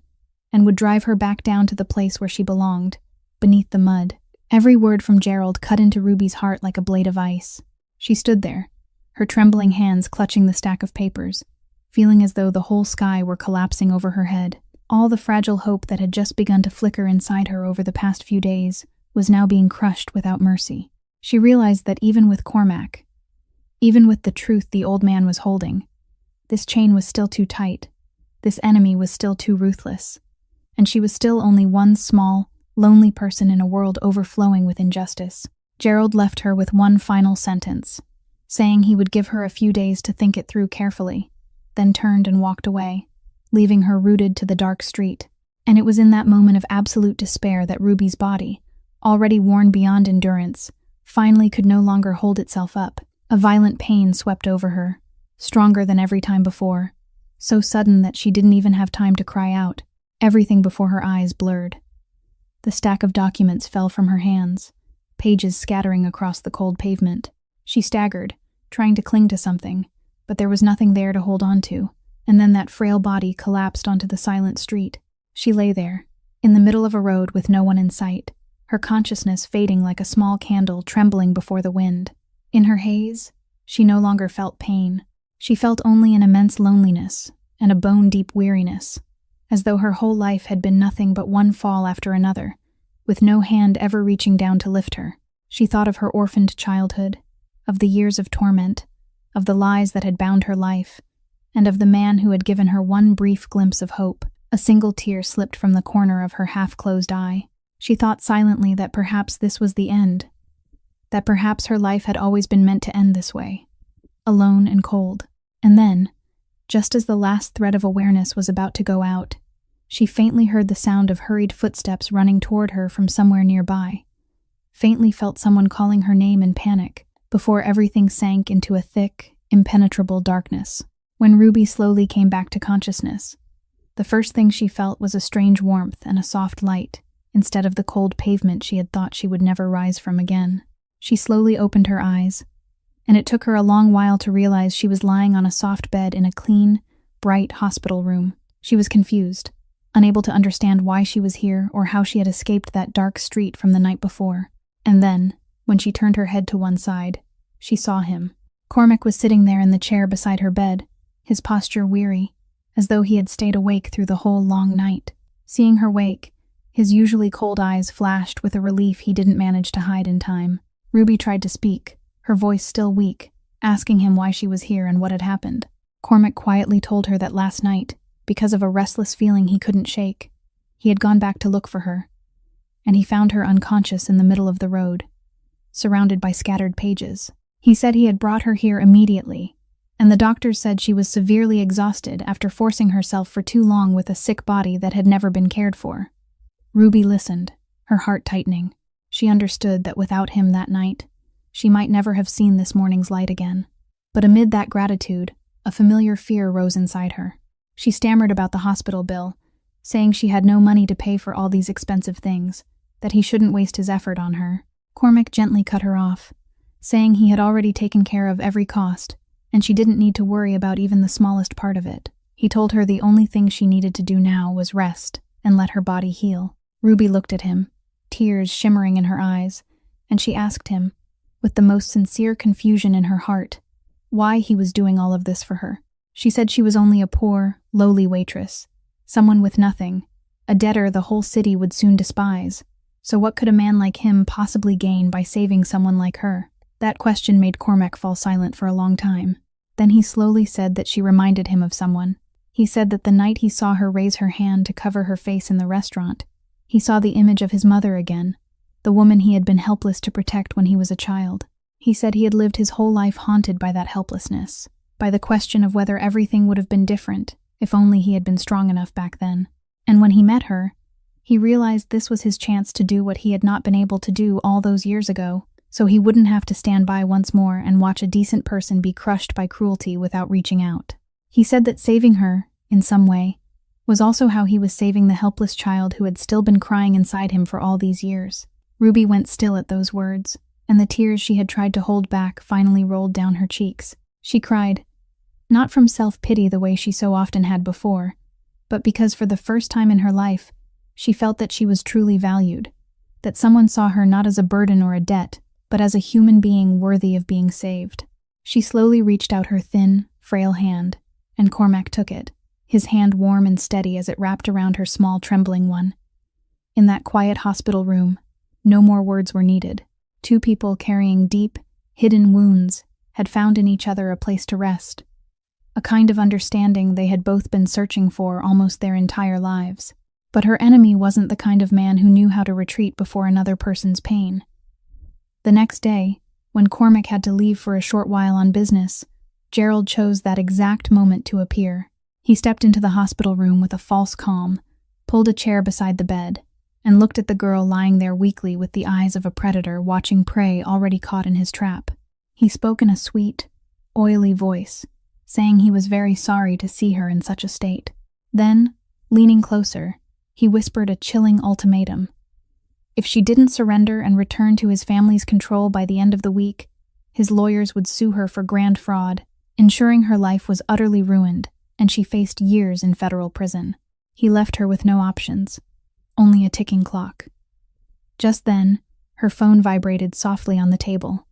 and would drive her back down to the place where she belonged, beneath the mud. Every word from Gerald cut into Ruby's heart like a blade of ice. She stood there, her trembling hands clutching the stack of papers, feeling as though the whole sky were collapsing over her head. All the fragile hope that had just begun to flicker inside her over the past few days was now being crushed without mercy. She realized that even with Cormac, even with the truth the old man was holding, this chain was still too tight, this enemy was still too ruthless, and she was still only one small, lonely person in a world overflowing with injustice. Gerald left her with one final sentence, saying he would give her a few days to think it through carefully, then turned and walked away, leaving her rooted to the dark street. And it was in that moment of absolute despair that Ruby's body, already worn beyond endurance, finally could no longer hold itself up. A violent pain swept over her, stronger than every time before, so sudden that she didn't even have time to cry out. Everything before her eyes blurred. The stack of documents fell from her hands, pages scattering across the cold pavement. She staggered, trying to cling to something, but there was nothing there to hold on to, and then that frail body collapsed onto the silent street. She lay there, in the middle of a road with no one in sight, her consciousness fading like a small candle trembling before the wind. In her haze, she no longer felt pain. She felt only an immense loneliness and a bone-deep weariness, as though her whole life had been nothing but one fall after another, with no hand ever reaching down to lift her. She thought of her orphaned childhood, of the years of torment, of the lies that had bound her life, and of the man who had given her one brief glimpse of hope. A single tear slipped from the corner of her half-closed eye. She thought silently that perhaps this was the end, that perhaps her life had always been meant to end this way, alone and cold. And then, just as the last thread of awareness was about to go out, she faintly heard the sound of hurried footsteps running toward her from somewhere nearby, faintly felt someone calling her name in panic, before everything sank into a thick, impenetrable darkness. When Ruby slowly came back to consciousness, the first thing she felt was a strange warmth and a soft light, instead of the cold pavement she had thought she would never rise from again. She slowly opened her eyes, and it took her a long while to realize she was lying on a soft bed in a clean, bright hospital room. She was confused, unable to understand why she was here or how she had escaped that dark street from the night before. And then, when she turned her head to one side, she saw him. Cormac was sitting there in the chair beside her bed, his posture weary, as though he had stayed awake through the whole long night. Seeing her wake, his usually cold eyes flashed with a relief he didn't manage to hide in time. Ruby tried to speak, her voice still weak, asking him why she was here and what had happened. Cormac quietly told her that last night, because of a restless feeling he couldn't shake, he had gone back to look for her, and he found her unconscious in the middle of the road, surrounded by scattered pages. He said he had brought her here immediately, and the doctors said she was severely exhausted after forcing herself for too long with a sick body that had never been cared for. Ruby listened, her heart tightening. She understood that without him that night, she might never have seen this morning's light again. But amid that gratitude, a familiar fear rose inside her. She stammered about the hospital bill, saying she had no money to pay for all these expensive things, that he shouldn't waste his effort on her. Cormac gently cut her off, saying he had already taken care of every cost, and she didn't need to worry about even the smallest part of it. He told her the only thing she needed to do now was rest and let her body heal. Ruby looked at him, tears shimmering in her eyes, and she asked him, with the most sincere confusion in her heart, why he was doing all of this for her. She said she was only a poor, lowly waitress, someone with nothing, a debtor the whole city would soon despise. So what could a man like him possibly gain by saving someone like her? That question made Cormac fall silent for a long time. Then he slowly said that she reminded him of someone. He said that the night he saw her raise her hand to cover her face in the restaurant, he saw the image of his mother again, the woman he had been helpless to protect when he was a child. He said he had lived his whole life haunted by that helplessness, by the question of whether everything would have been different if only he had been strong enough back then. And when he met her, he realized this was his chance to do what he had not been able to do all those years ago, so he wouldn't have to stand by once more and watch a decent person be crushed by cruelty without reaching out. He said that saving her, in some way, was also how he was saving the helpless child who had still been crying inside him for all these years. Ruby went still at those words, and the tears she had tried to hold back finally rolled down her cheeks. She cried, not from self-pity the way she so often had before, but because for the first time in her life, she felt that she was truly valued, that someone saw her not as a burden or a debt, but as a human being worthy of being saved. She slowly reached out her thin, frail hand, and Cormac took it, his hand warm and steady as it wrapped around her small, trembling one. In that quiet hospital room, no more words were needed. Two people carrying deep, hidden wounds had found in each other a place to rest, a kind of understanding they had both been searching for almost their entire lives. But her enemy wasn't the kind of man who knew how to retreat before another person's pain. The next day, when Cormac had to leave for a short while on business, Gerald chose that exact moment to appear. He stepped into the hospital room with a false calm, pulled a chair beside the bed, and looked at the girl lying there weakly with the eyes of a predator watching prey already caught in his trap. He spoke in a sweet, oily voice, saying he was very sorry to see her in such a state. Then, leaning closer, he whispered a chilling ultimatum. If she didn't surrender and return to his family's control by the end of the week, his lawyers would sue her for grand fraud, ensuring her life was utterly ruined, and she faced years in federal prison. He left her with no options, only a ticking clock. Just then, her phone vibrated softly on the table.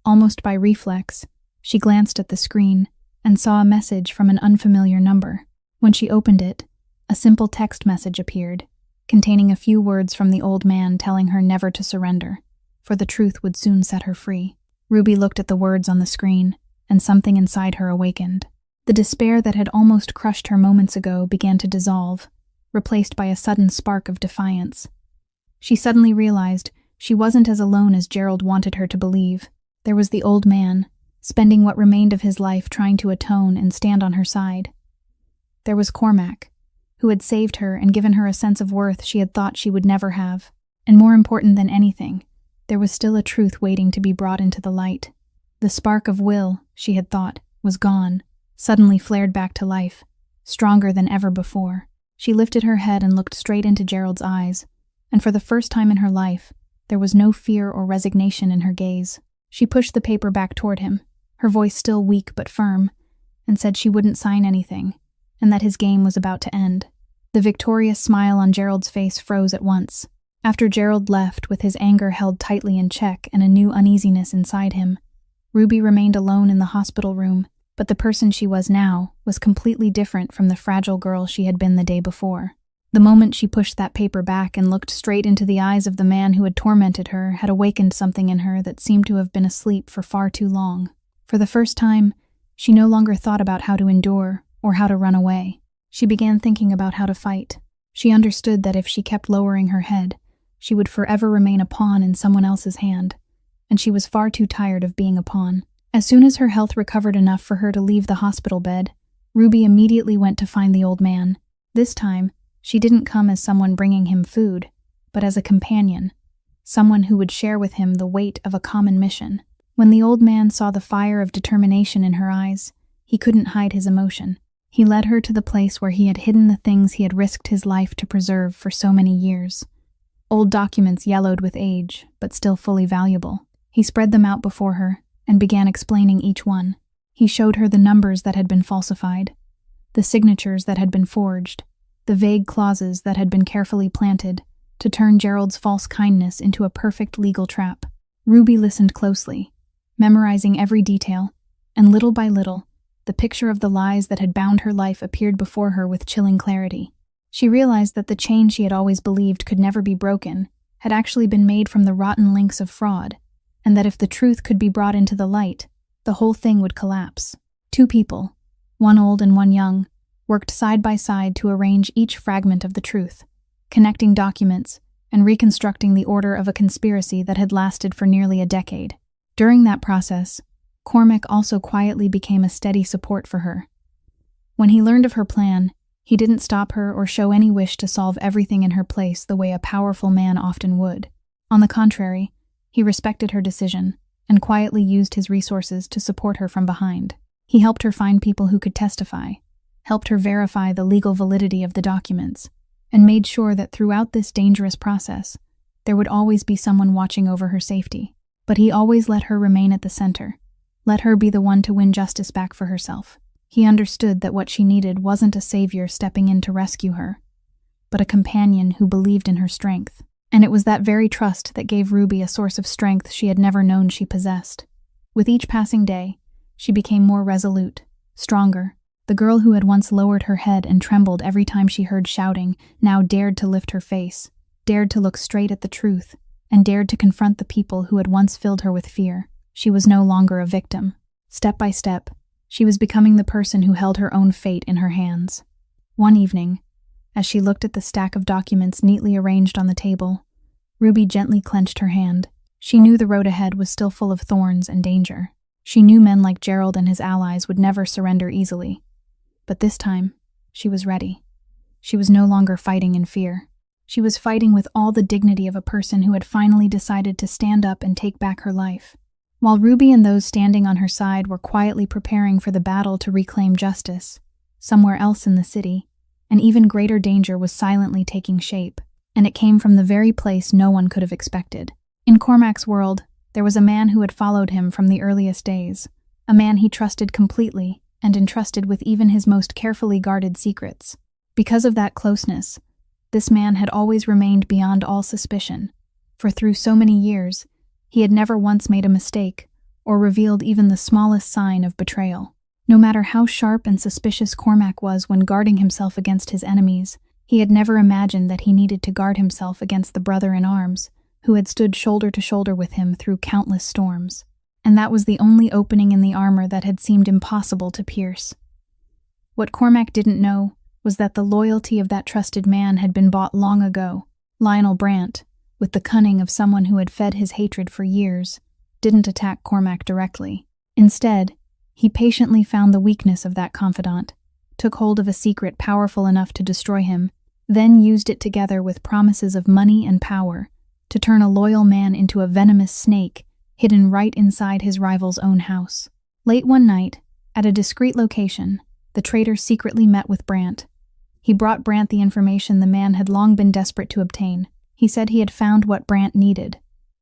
Almost by reflex, she glanced at the screen and saw a message from an unfamiliar number. When she opened it, a simple text message appeared, containing a few words from the old man telling her never to surrender, for the truth would soon set her free. Ruby looked at the words on the screen, and something inside her awakened. The despair that had almost crushed her moments ago began to dissolve, replaced by a sudden spark of defiance. She suddenly realized she wasn't as alone as Gerald wanted her to believe. There was the old man, spending what remained of his life trying to atone and stand on her side. There was Cormac, who had saved her and given her a sense of worth she had thought she would never have. And more important than anything, there was still a truth waiting to be brought into the light. The spark of will, she had thought, was gone, suddenly flared back to life, stronger than ever before. She lifted her head and looked straight into Gerald's eyes, and for the first time in her life, there was no fear or resignation in her gaze. She pushed the paper back toward him, her voice still weak but firm, and said she wouldn't sign anything, and that his game was about to end. The victorious smile on Gerald's face froze at once. After Gerald left with his anger held tightly in check and a new uneasiness inside him, Ruby remained alone in the hospital room, but the person she was now was completely different from the fragile girl she had been the day before. The moment she pushed that paper back and looked straight into the eyes of the man who had tormented her had awakened something in her that seemed to have been asleep for far too long. For the first time, she no longer thought about how to endure or how to run away. She began thinking about how to fight. She understood that if she kept lowering her head, she would forever remain a pawn in someone else's hand, and she was far too tired of being a pawn. As soon as her health recovered enough for her to leave the hospital bed, Ruby immediately went to find the old man. This time, she didn't come as someone bringing him food, but as a companion, someone who would share with him the weight of a common mission. When the old man saw the fire of determination in her eyes, he couldn't hide his emotion. He led her to the place where he had hidden the things he had risked his life to preserve for so many years. Old documents yellowed with age, but still fully valuable. He spread them out before her and began explaining each one. He showed her the numbers that had been falsified, the signatures that had been forged, the vague clauses that had been carefully planted to turn Gerald's false kindness into a perfect legal trap. Ruby listened closely, memorizing every detail, and little by little, the picture of the lies that had bound her life appeared before her with chilling clarity. She realized that the chain she had always believed could never be broken had actually been made from the rotten links of fraud, and that if the truth could be brought into the light, the whole thing would collapse. Two people, one old and one young, worked side by side to arrange each fragment of the truth, connecting documents and reconstructing the order of a conspiracy that had lasted for nearly a decade. During that process, Cormac also quietly became a steady support for her. When he learned of her plan, he didn't stop her or show any wish to solve everything in her place the way a powerful man often would. On the contrary, he respected her decision and quietly used his resources to support her from behind. He helped her find people who could testify, helped her verify the legal validity of the documents, and made sure that throughout this dangerous process, there would always be someone watching over her safety. But he always let her remain at the center, let her be the one to win justice back for herself. He understood that what she needed wasn't a savior stepping in to rescue her, but a companion who believed in her strength. And it was that very trust that gave Ruby a source of strength she had never known she possessed. With each passing day, she became more resolute, stronger. The girl who had once lowered her head and trembled every time she heard shouting now dared to lift her face, dared to look straight at the truth, and dared to confront the people who had once filled her with fear. She was no longer a victim. Step by step, she was becoming the person who held her own fate in her hands. One evening, as she looked at the stack of documents neatly arranged on the table, Ruby gently clenched her hand. She knew the road ahead was still full of thorns and danger. She knew men like Gerald and his allies would never surrender easily. But this time, she was ready. She was no longer fighting in fear. She was fighting with all the dignity of a person who had finally decided to stand up and take back her life. While Ruby and those standing on her side were quietly preparing for the battle to reclaim justice, somewhere else in the city, an even greater danger was silently taking shape, and it came from the very place no one could have expected. In Cormac's world, there was a man who had followed him from the earliest days, a man he trusted completely and entrusted with even his most carefully guarded secrets. Because of that closeness, this man had always remained beyond all suspicion, for through so many years, he had never once made a mistake or revealed even the smallest sign of betrayal. No matter how sharp and suspicious Cormac was when guarding himself against his enemies, he had never imagined that he needed to guard himself against the brother-in-arms who had stood shoulder to shoulder with him through countless storms. And that was the only opening in the armor that had seemed impossible to pierce. What Cormac didn't know was that the loyalty of that trusted man had been bought long ago. Lionel Brant, with the cunning of someone who had fed his hatred for years, didn't attack Cormac directly. Instead, he patiently found the weakness of that confidant, took hold of a secret powerful enough to destroy him, then used it together with promises of money and power to turn a loyal man into a venomous snake hidden right inside his rival's own house. Late one night, at a discreet location, the traitor secretly met with Brant. He brought Brant the information the man had long been desperate to obtain. He said he had found what Brant needed,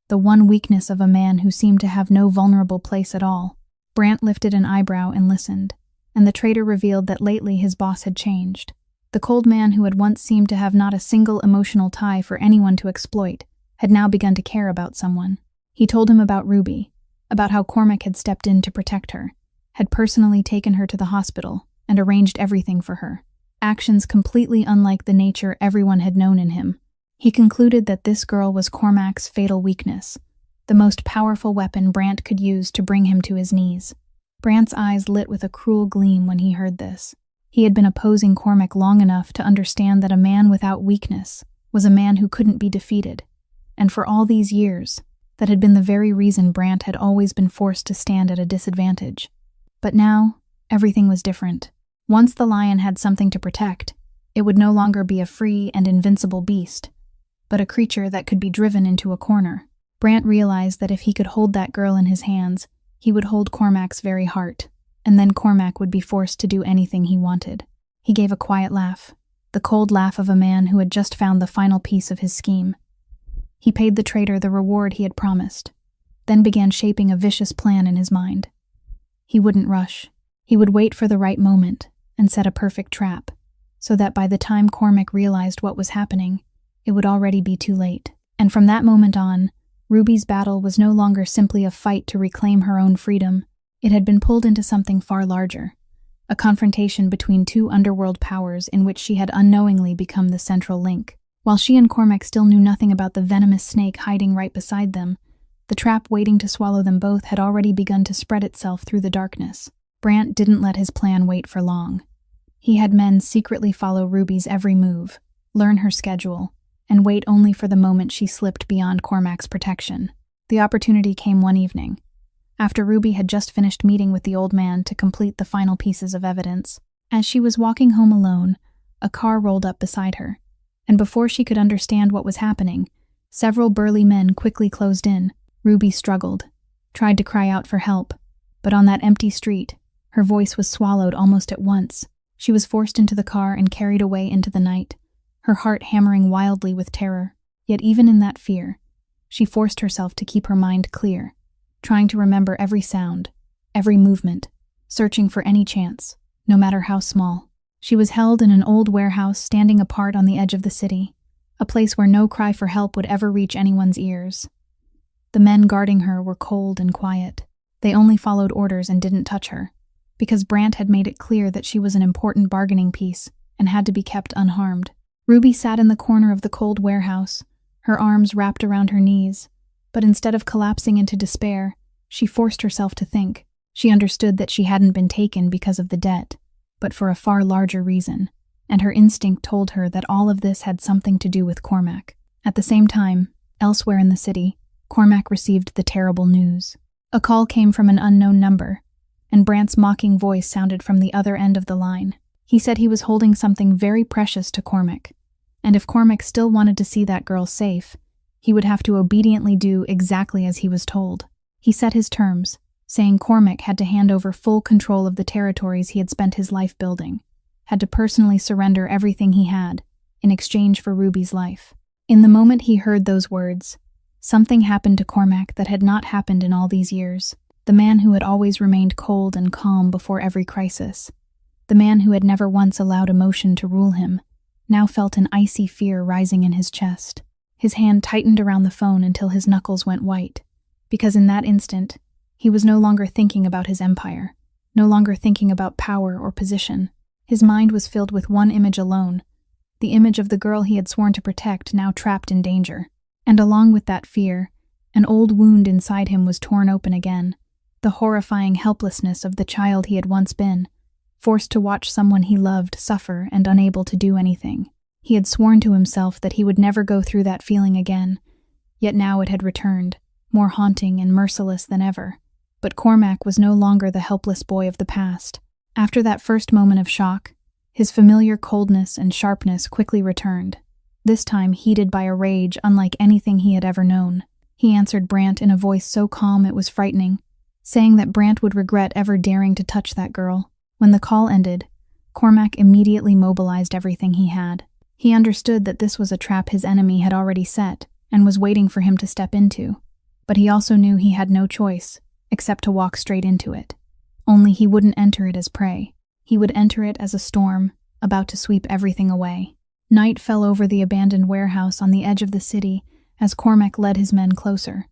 the one weakness of a man who seemed to have no vulnerable place at all. Brant lifted an eyebrow and listened, and the traitor revealed that lately his boss had changed. The cold man who had once seemed to have not a single emotional tie for anyone to exploit had now begun to care about someone. He told him about Ruby, about how Cormac had stepped in to protect her, had personally taken her to the hospital, and arranged everything for her. Actions completely unlike the nature everyone had known in him. He concluded that this girl was Cormac's fatal weakness, the most powerful weapon Brant could use to bring him to his knees. Brant's eyes lit with a cruel gleam when he heard this. He had been opposing Cormac long enough to understand that a man without weakness was a man who couldn't be defeated, and for all these years, that had been the very reason Brant had always been forced to stand at a disadvantage. But now, everything was different. Once the lion had something to protect, it would no longer be a free and invincible beast, but a creature that could be driven into a corner. Brant realized that if he could hold that girl in his hands, he would hold Cormac's very heart, and then Cormac would be forced to do anything he wanted. He gave a quiet laugh, the cold laugh of a man who had just found the final piece of his scheme. He paid the traitor the reward he had promised, then began shaping a vicious plan in his mind. He wouldn't rush. He would wait for the right moment and set a perfect trap, so that by the time Cormac realized what was happening, it would already be too late. And from that moment on, Ruby's battle was no longer simply a fight to reclaim her own freedom. It had been pulled into something far larger, a confrontation between two underworld powers in which she had unknowingly become the central link. While she and Cormac still knew nothing about the venomous snake hiding right beside them, the trap waiting to swallow them both had already begun to spread itself through the darkness. Brant didn't let his plan wait for long. He had men secretly follow Ruby's every move, learn her schedule, and wait only for the moment she slipped beyond Cormac's protection. The opportunity came one evening, after Ruby had just finished meeting with the old man to complete the final pieces of evidence. As she was walking home alone, a car rolled up beside her, and before she could understand what was happening, several burly men quickly closed in. Ruby struggled, tried to cry out for help, but on that empty street, her voice was swallowed almost at once. She was forced into the car and carried away into the night, her heart hammering wildly with terror. Yet even in that fear, she forced herself to keep her mind clear, trying to remember every sound, every movement, searching for any chance, no matter how small. She was held in an old warehouse standing apart on the edge of the city, a place where no cry for help would ever reach anyone's ears. The men guarding her were cold and quiet. They only followed orders and didn't touch her, because Brant had made it clear that she was an important bargaining piece and had to be kept unharmed. Ruby sat in the corner of the cold warehouse, her arms wrapped around her knees, but instead of collapsing into despair, she forced herself to think. She understood that she hadn't been taken because of the debt, but for a far larger reason, and her instinct told her that all of this had something to do with Cormac. At the same time, elsewhere in the city, Cormac received the terrible news. A call came from an unknown number, and Brant's mocking voice sounded from the other end of the line. He said he was holding something very precious to Cormac, and if Cormac still wanted to see that girl safe, he would have to obediently do exactly as he was told. He set his terms, saying Cormac had to hand over full control of the territories he had spent his life building, had to personally surrender everything he had, in exchange for Ruby's life. In the moment he heard those words, something happened to Cormac that had not happened in all these years. The man who had always remained cold and calm before every crisis, the man who had never once allowed emotion to rule him, now felt an icy fear rising in his chest. His hand tightened around the phone until his knuckles went white, because in that instant, he was no longer thinking about his empire, no longer thinking about power or position. His mind was filled with one image alone, the image of the girl he had sworn to protect, now trapped in danger. And along with that fear, an old wound inside him was torn open again, the horrifying helplessness of the child he had once been, forced to watch someone he loved suffer and unable to do anything. He had sworn to himself that he would never go through that feeling again, yet now it had returned, more haunting and merciless than ever. But Cormac was no longer the helpless boy of the past. After that first moment of shock, his familiar coldness and sharpness quickly returned, this time heated by a rage unlike anything he had ever known. He answered Brant in a voice so calm it was frightening, saying that Brant would regret ever daring to touch that girl. When the call ended, Cormac immediately mobilized everything he had. He understood that this was a trap his enemy had already set and was waiting for him to step into, but he also knew he had no choice except to walk straight into it. Only he wouldn't enter it as prey. He would enter it as a storm, about to sweep everything away. Night fell over the abandoned warehouse on the edge of the city as Cormac led his men closer.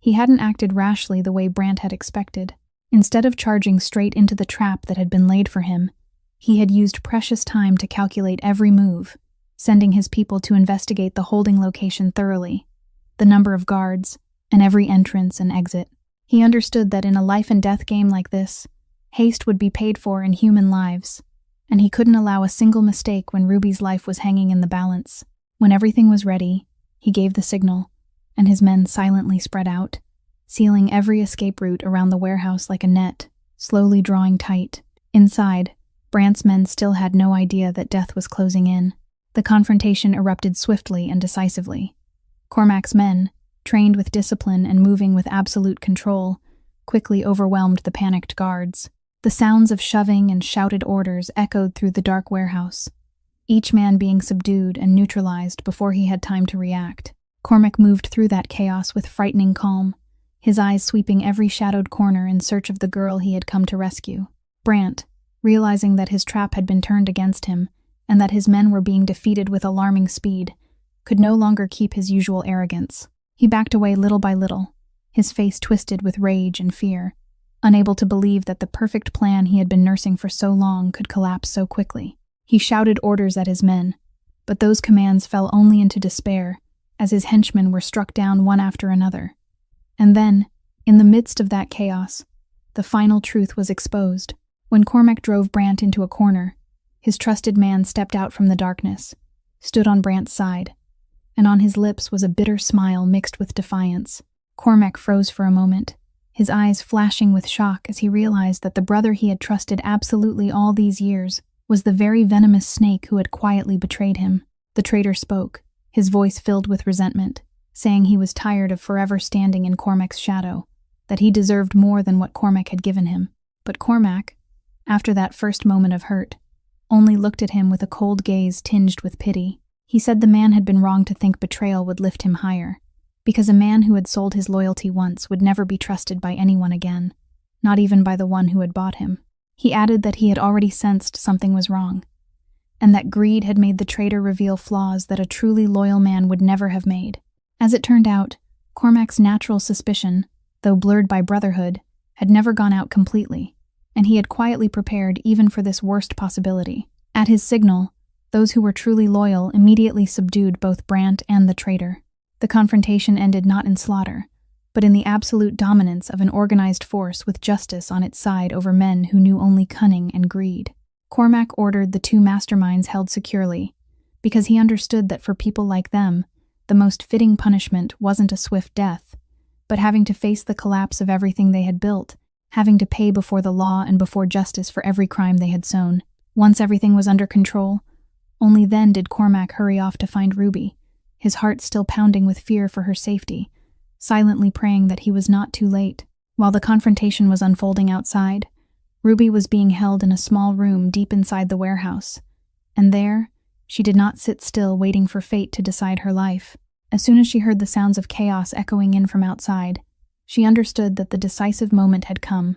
He hadn't acted rashly the way Brant had expected. Instead of charging straight into the trap that had been laid for him, he had used precious time to calculate every move, sending his people to investigate the holding location thoroughly, the number of guards, and every entrance and exit. He understood that in a life-and-death game like this, haste would be paid for in human lives, and he couldn't allow a single mistake when Ruby's life was hanging in the balance. When everything was ready, he gave the signal, and his men silently spread out, sealing every escape route around the warehouse like a net, slowly drawing tight. Inside, Brant's men still had no idea that death was closing in. The confrontation erupted swiftly and decisively. Cormac's men, trained with discipline and moving with absolute control, quickly overwhelmed the panicked guards. The sounds of shoving and shouted orders echoed through the dark warehouse, each man being subdued and neutralized before he had time to react. Cormac moved through that chaos with frightening calm, his eyes sweeping every shadowed corner in search of the girl he had come to rescue. Brant, realizing that his trap had been turned against him and that his men were being defeated with alarming speed, could no longer keep his usual arrogance. He backed away little by little, his face twisted with rage and fear, unable to believe that the perfect plan he had been nursing for so long could collapse so quickly. He shouted orders at his men, but those commands fell only into despair as his henchmen were struck down one after another. And then, in the midst of that chaos, the final truth was exposed. When Cormac drove Brant into a corner, his trusted man stepped out from the darkness, stood on Brant's side, and on his lips was a bitter smile mixed with defiance. Cormac froze for a moment, his eyes flashing with shock as he realized that the brother he had trusted absolutely all these years was the very venomous snake who had quietly betrayed him. The traitor spoke, his voice filled with resentment, saying he was tired of forever standing in Cormac's shadow, that he deserved more than what Cormac had given him. But Cormac, after that first moment of hurt, only looked at him with a cold gaze tinged with pity. He said the man had been wrong to think betrayal would lift him higher, because a man who had sold his loyalty once would never be trusted by anyone again, not even by the one who had bought him. He added that he had already sensed something was wrong, and that greed had made the traitor reveal flaws that a truly loyal man would never have made. As it turned out, Cormac's natural suspicion, though blurred by brotherhood, had never gone out completely, and he had quietly prepared even for this worst possibility. At his signal, those who were truly loyal immediately subdued both Brant and the traitor. The confrontation ended not in slaughter, but in the absolute dominance of an organized force with justice on its side over men who knew only cunning and greed. Cormac ordered the two masterminds held securely, because he understood that for people like them, the most fitting punishment wasn't a swift death, but having to face the collapse of everything they had built, having to pay before the law and before justice for every crime they had sown. Once everything was under control, only then did Cormac hurry off to find Ruby, his heart still pounding with fear for her safety, silently praying that he was not too late. While the confrontation was unfolding outside, Ruby was being held in a small room deep inside the warehouse, and there, she did not sit still waiting for fate to decide her life. As soon as she heard the sounds of chaos echoing in from outside, she understood that the decisive moment had come,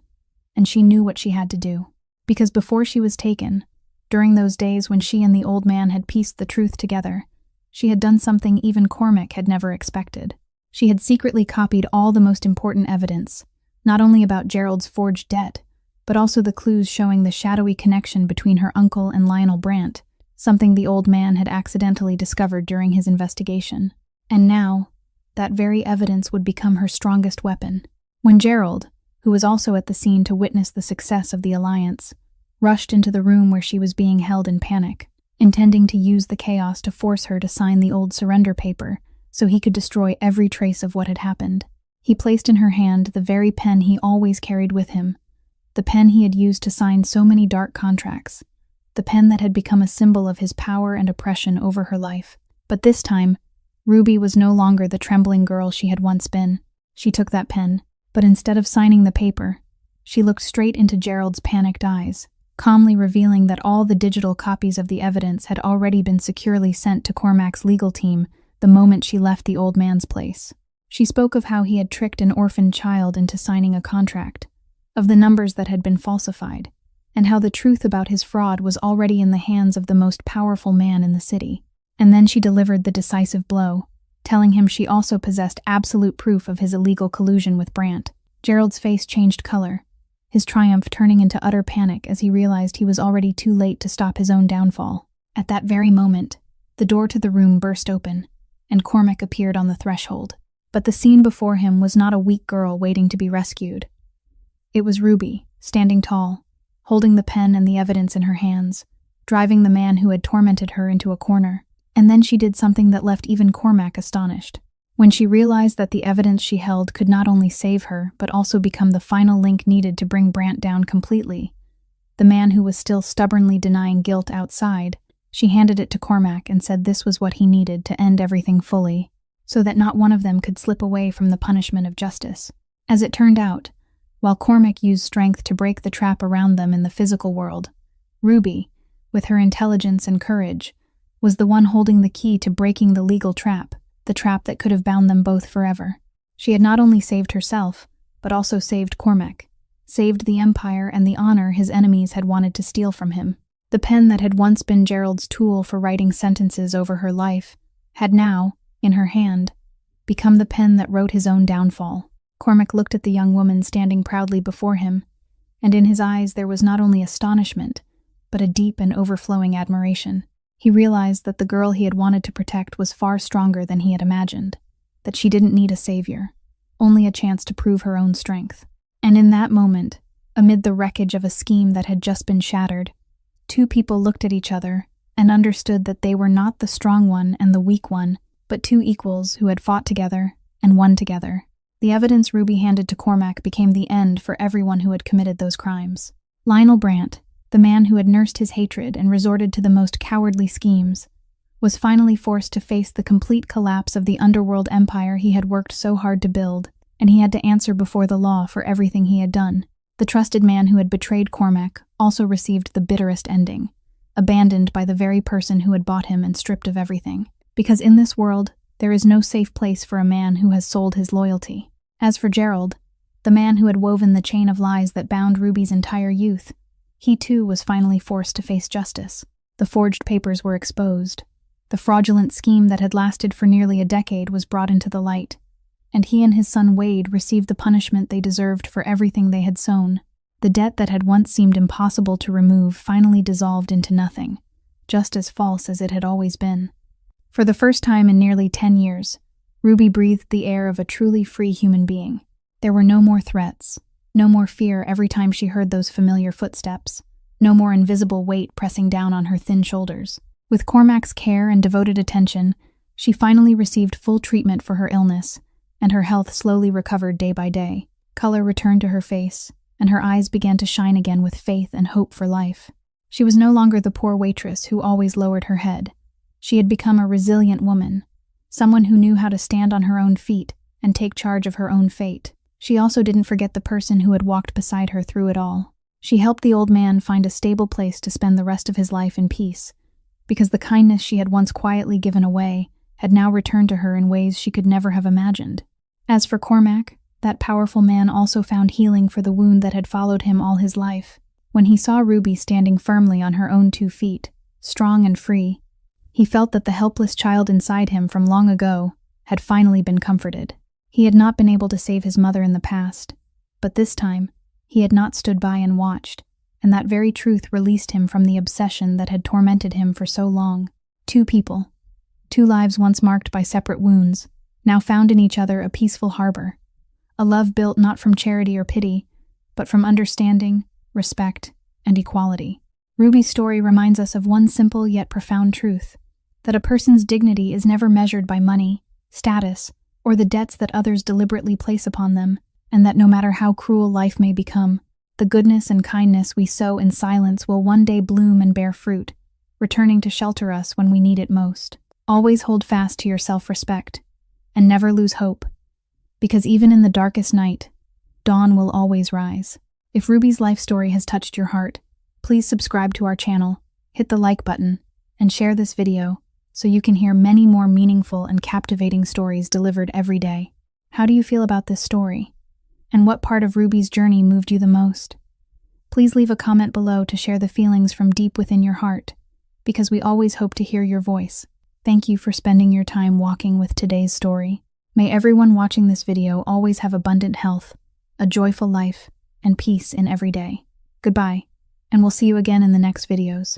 and she knew what she had to do. Because before she was taken, during those days when she and the old man had pieced the truth together, she had done something even Cormac had never expected. She had secretly copied all the most important evidence, not only about Gerald's forged debt, but also the clues showing the shadowy connection between her uncle and Lionel Brant, something the old man had accidentally discovered during his investigation. And now, that very evidence would become her strongest weapon. When Gerald, who was also at the scene to witness the success of the alliance, rushed into the room where she was being held in panic, intending to use the chaos to force her to sign the old surrender paper so he could destroy every trace of what had happened, he placed in her hand the very pen he always carried with him, the pen he had used to sign so many dark contracts, the pen that had become a symbol of his power and oppression over her life. But this time, Ruby was no longer the trembling girl she had once been. She took that pen, but instead of signing the paper, she looked straight into Gerald's panicked eyes, calmly revealing that all the digital copies of the evidence had already been securely sent to Cormac's legal team the moment she left the old man's place. She spoke of how he had tricked an orphaned child into signing a contract, of the numbers that had been falsified, and how the truth about his fraud was already in the hands of the most powerful man in the city. And then she delivered the decisive blow, telling him she also possessed absolute proof of his illegal collusion with Brant. Gerald's face changed color, his triumph turning into utter panic as he realized he was already too late to stop his own downfall. At that very moment, the door to the room burst open, and Cormac appeared on the threshold. But the scene before him was not a weak girl waiting to be rescued. It was Ruby, standing tall, holding the pen and the evidence in her hands, driving the man who had tormented her into a corner. And then she did something that left even Cormac astonished. When she realized that the evidence she held could not only save her, but also become the final link needed to bring Brant down completely, the man who was still stubbornly denying guilt outside, she handed it to Cormac and said this was what he needed to end everything fully, so that not one of them could slip away from the punishment of justice. As it turned out, while Cormac used strength to break the trap around them in the physical world, Ruby, with her intelligence and courage, was the one holding the key to breaking the legal trap, the trap that could have bound them both forever. She had not only saved herself, but also saved Cormac, saved the empire and the honor his enemies had wanted to steal from him. The pen that had once been Gerald's tool for writing sentences over her life had now, in her hand, become the pen that wrote his own downfall. Cormac looked at the young woman standing proudly before him, and in his eyes there was not only astonishment, but a deep and overflowing admiration. He realized that the girl he had wanted to protect was far stronger than he had imagined, that she didn't need a savior, only a chance to prove her own strength. And in that moment, amid the wreckage of a scheme that had just been shattered, two people looked at each other and understood that they were not the strong one and the weak one, but two equals who had fought together and won together. The evidence Ruby handed to Cormac became the end for everyone who had committed those crimes. Lionel Brant, the man who had nursed his hatred and resorted to the most cowardly schemes, was finally forced to face the complete collapse of the underworld empire he had worked so hard to build, and he had to answer before the law for everything he had done. The trusted man who had betrayed Cormac also received the bitterest ending, abandoned by the very person who had bought him and stripped of everything. Because in this world, there is no safe place for a man who has sold his loyalty. As for Gerald, the man who had woven the chain of lies that bound Ruby's entire youth, he too was finally forced to face justice. The forged papers were exposed. The fraudulent scheme that had lasted for nearly a decade was brought into the light, and he and his son Wade received the punishment they deserved for everything they had sown. The debt that had once seemed impossible to remove finally dissolved into nothing, just as false as it had always been. For the first time in nearly 10 years, Ruby breathed the air of a truly free human being. There were no more threats, no more fear every time she heard those familiar footsteps, no more invisible weight pressing down on her thin shoulders. With Cormac's care and devoted attention, she finally received full treatment for her illness, and her health slowly recovered day by day. Color returned to her face, and her eyes began to shine again with faith and hope for life. She was no longer the poor waitress who always lowered her head. She had become a resilient woman, someone who knew how to stand on her own feet and take charge of her own fate. She also didn't forget the person who had walked beside her through it all. She helped the old man find a stable place to spend the rest of his life in peace, because the kindness she had once quietly given away had now returned to her in ways she could never have imagined. As for Cormac, that powerful man also found healing for the wound that had followed him all his life. When he saw Ruby standing firmly on her own 2 feet, strong and free, he felt that the helpless child inside him from long ago had finally been comforted. He had not been able to save his mother in the past, but this time, he had not stood by and watched, and that very truth released him from the obsession that had tormented him for so long. 2 people, 2 lives once marked by separate wounds, now found in each other a peaceful harbor, a love built not from charity or pity, but from understanding, respect, and equality. Ruby's story reminds us of one simple yet profound truth, that a person's dignity is never measured by money, status, or the debts that others deliberately place upon them, and that no matter how cruel life may become, the goodness and kindness we sow in silence will one day bloom and bear fruit, returning to shelter us when we need it most. Always hold fast to your self-respect, and never lose hope, because even in the darkest night, dawn will always rise. If Ruby's life story has touched your heart, please subscribe to our channel, hit the like button, and share this video so you can hear many more meaningful and captivating stories delivered every day. How do you feel about this story? And what part of Ruby's journey moved you the most? Please leave a comment below to share the feelings from deep within your heart, because we always hope to hear your voice. Thank you for spending your time walking with today's story. May everyone watching this video always have abundant health, a joyful life, and peace in every day. Goodbye, and we'll see you again in the next videos.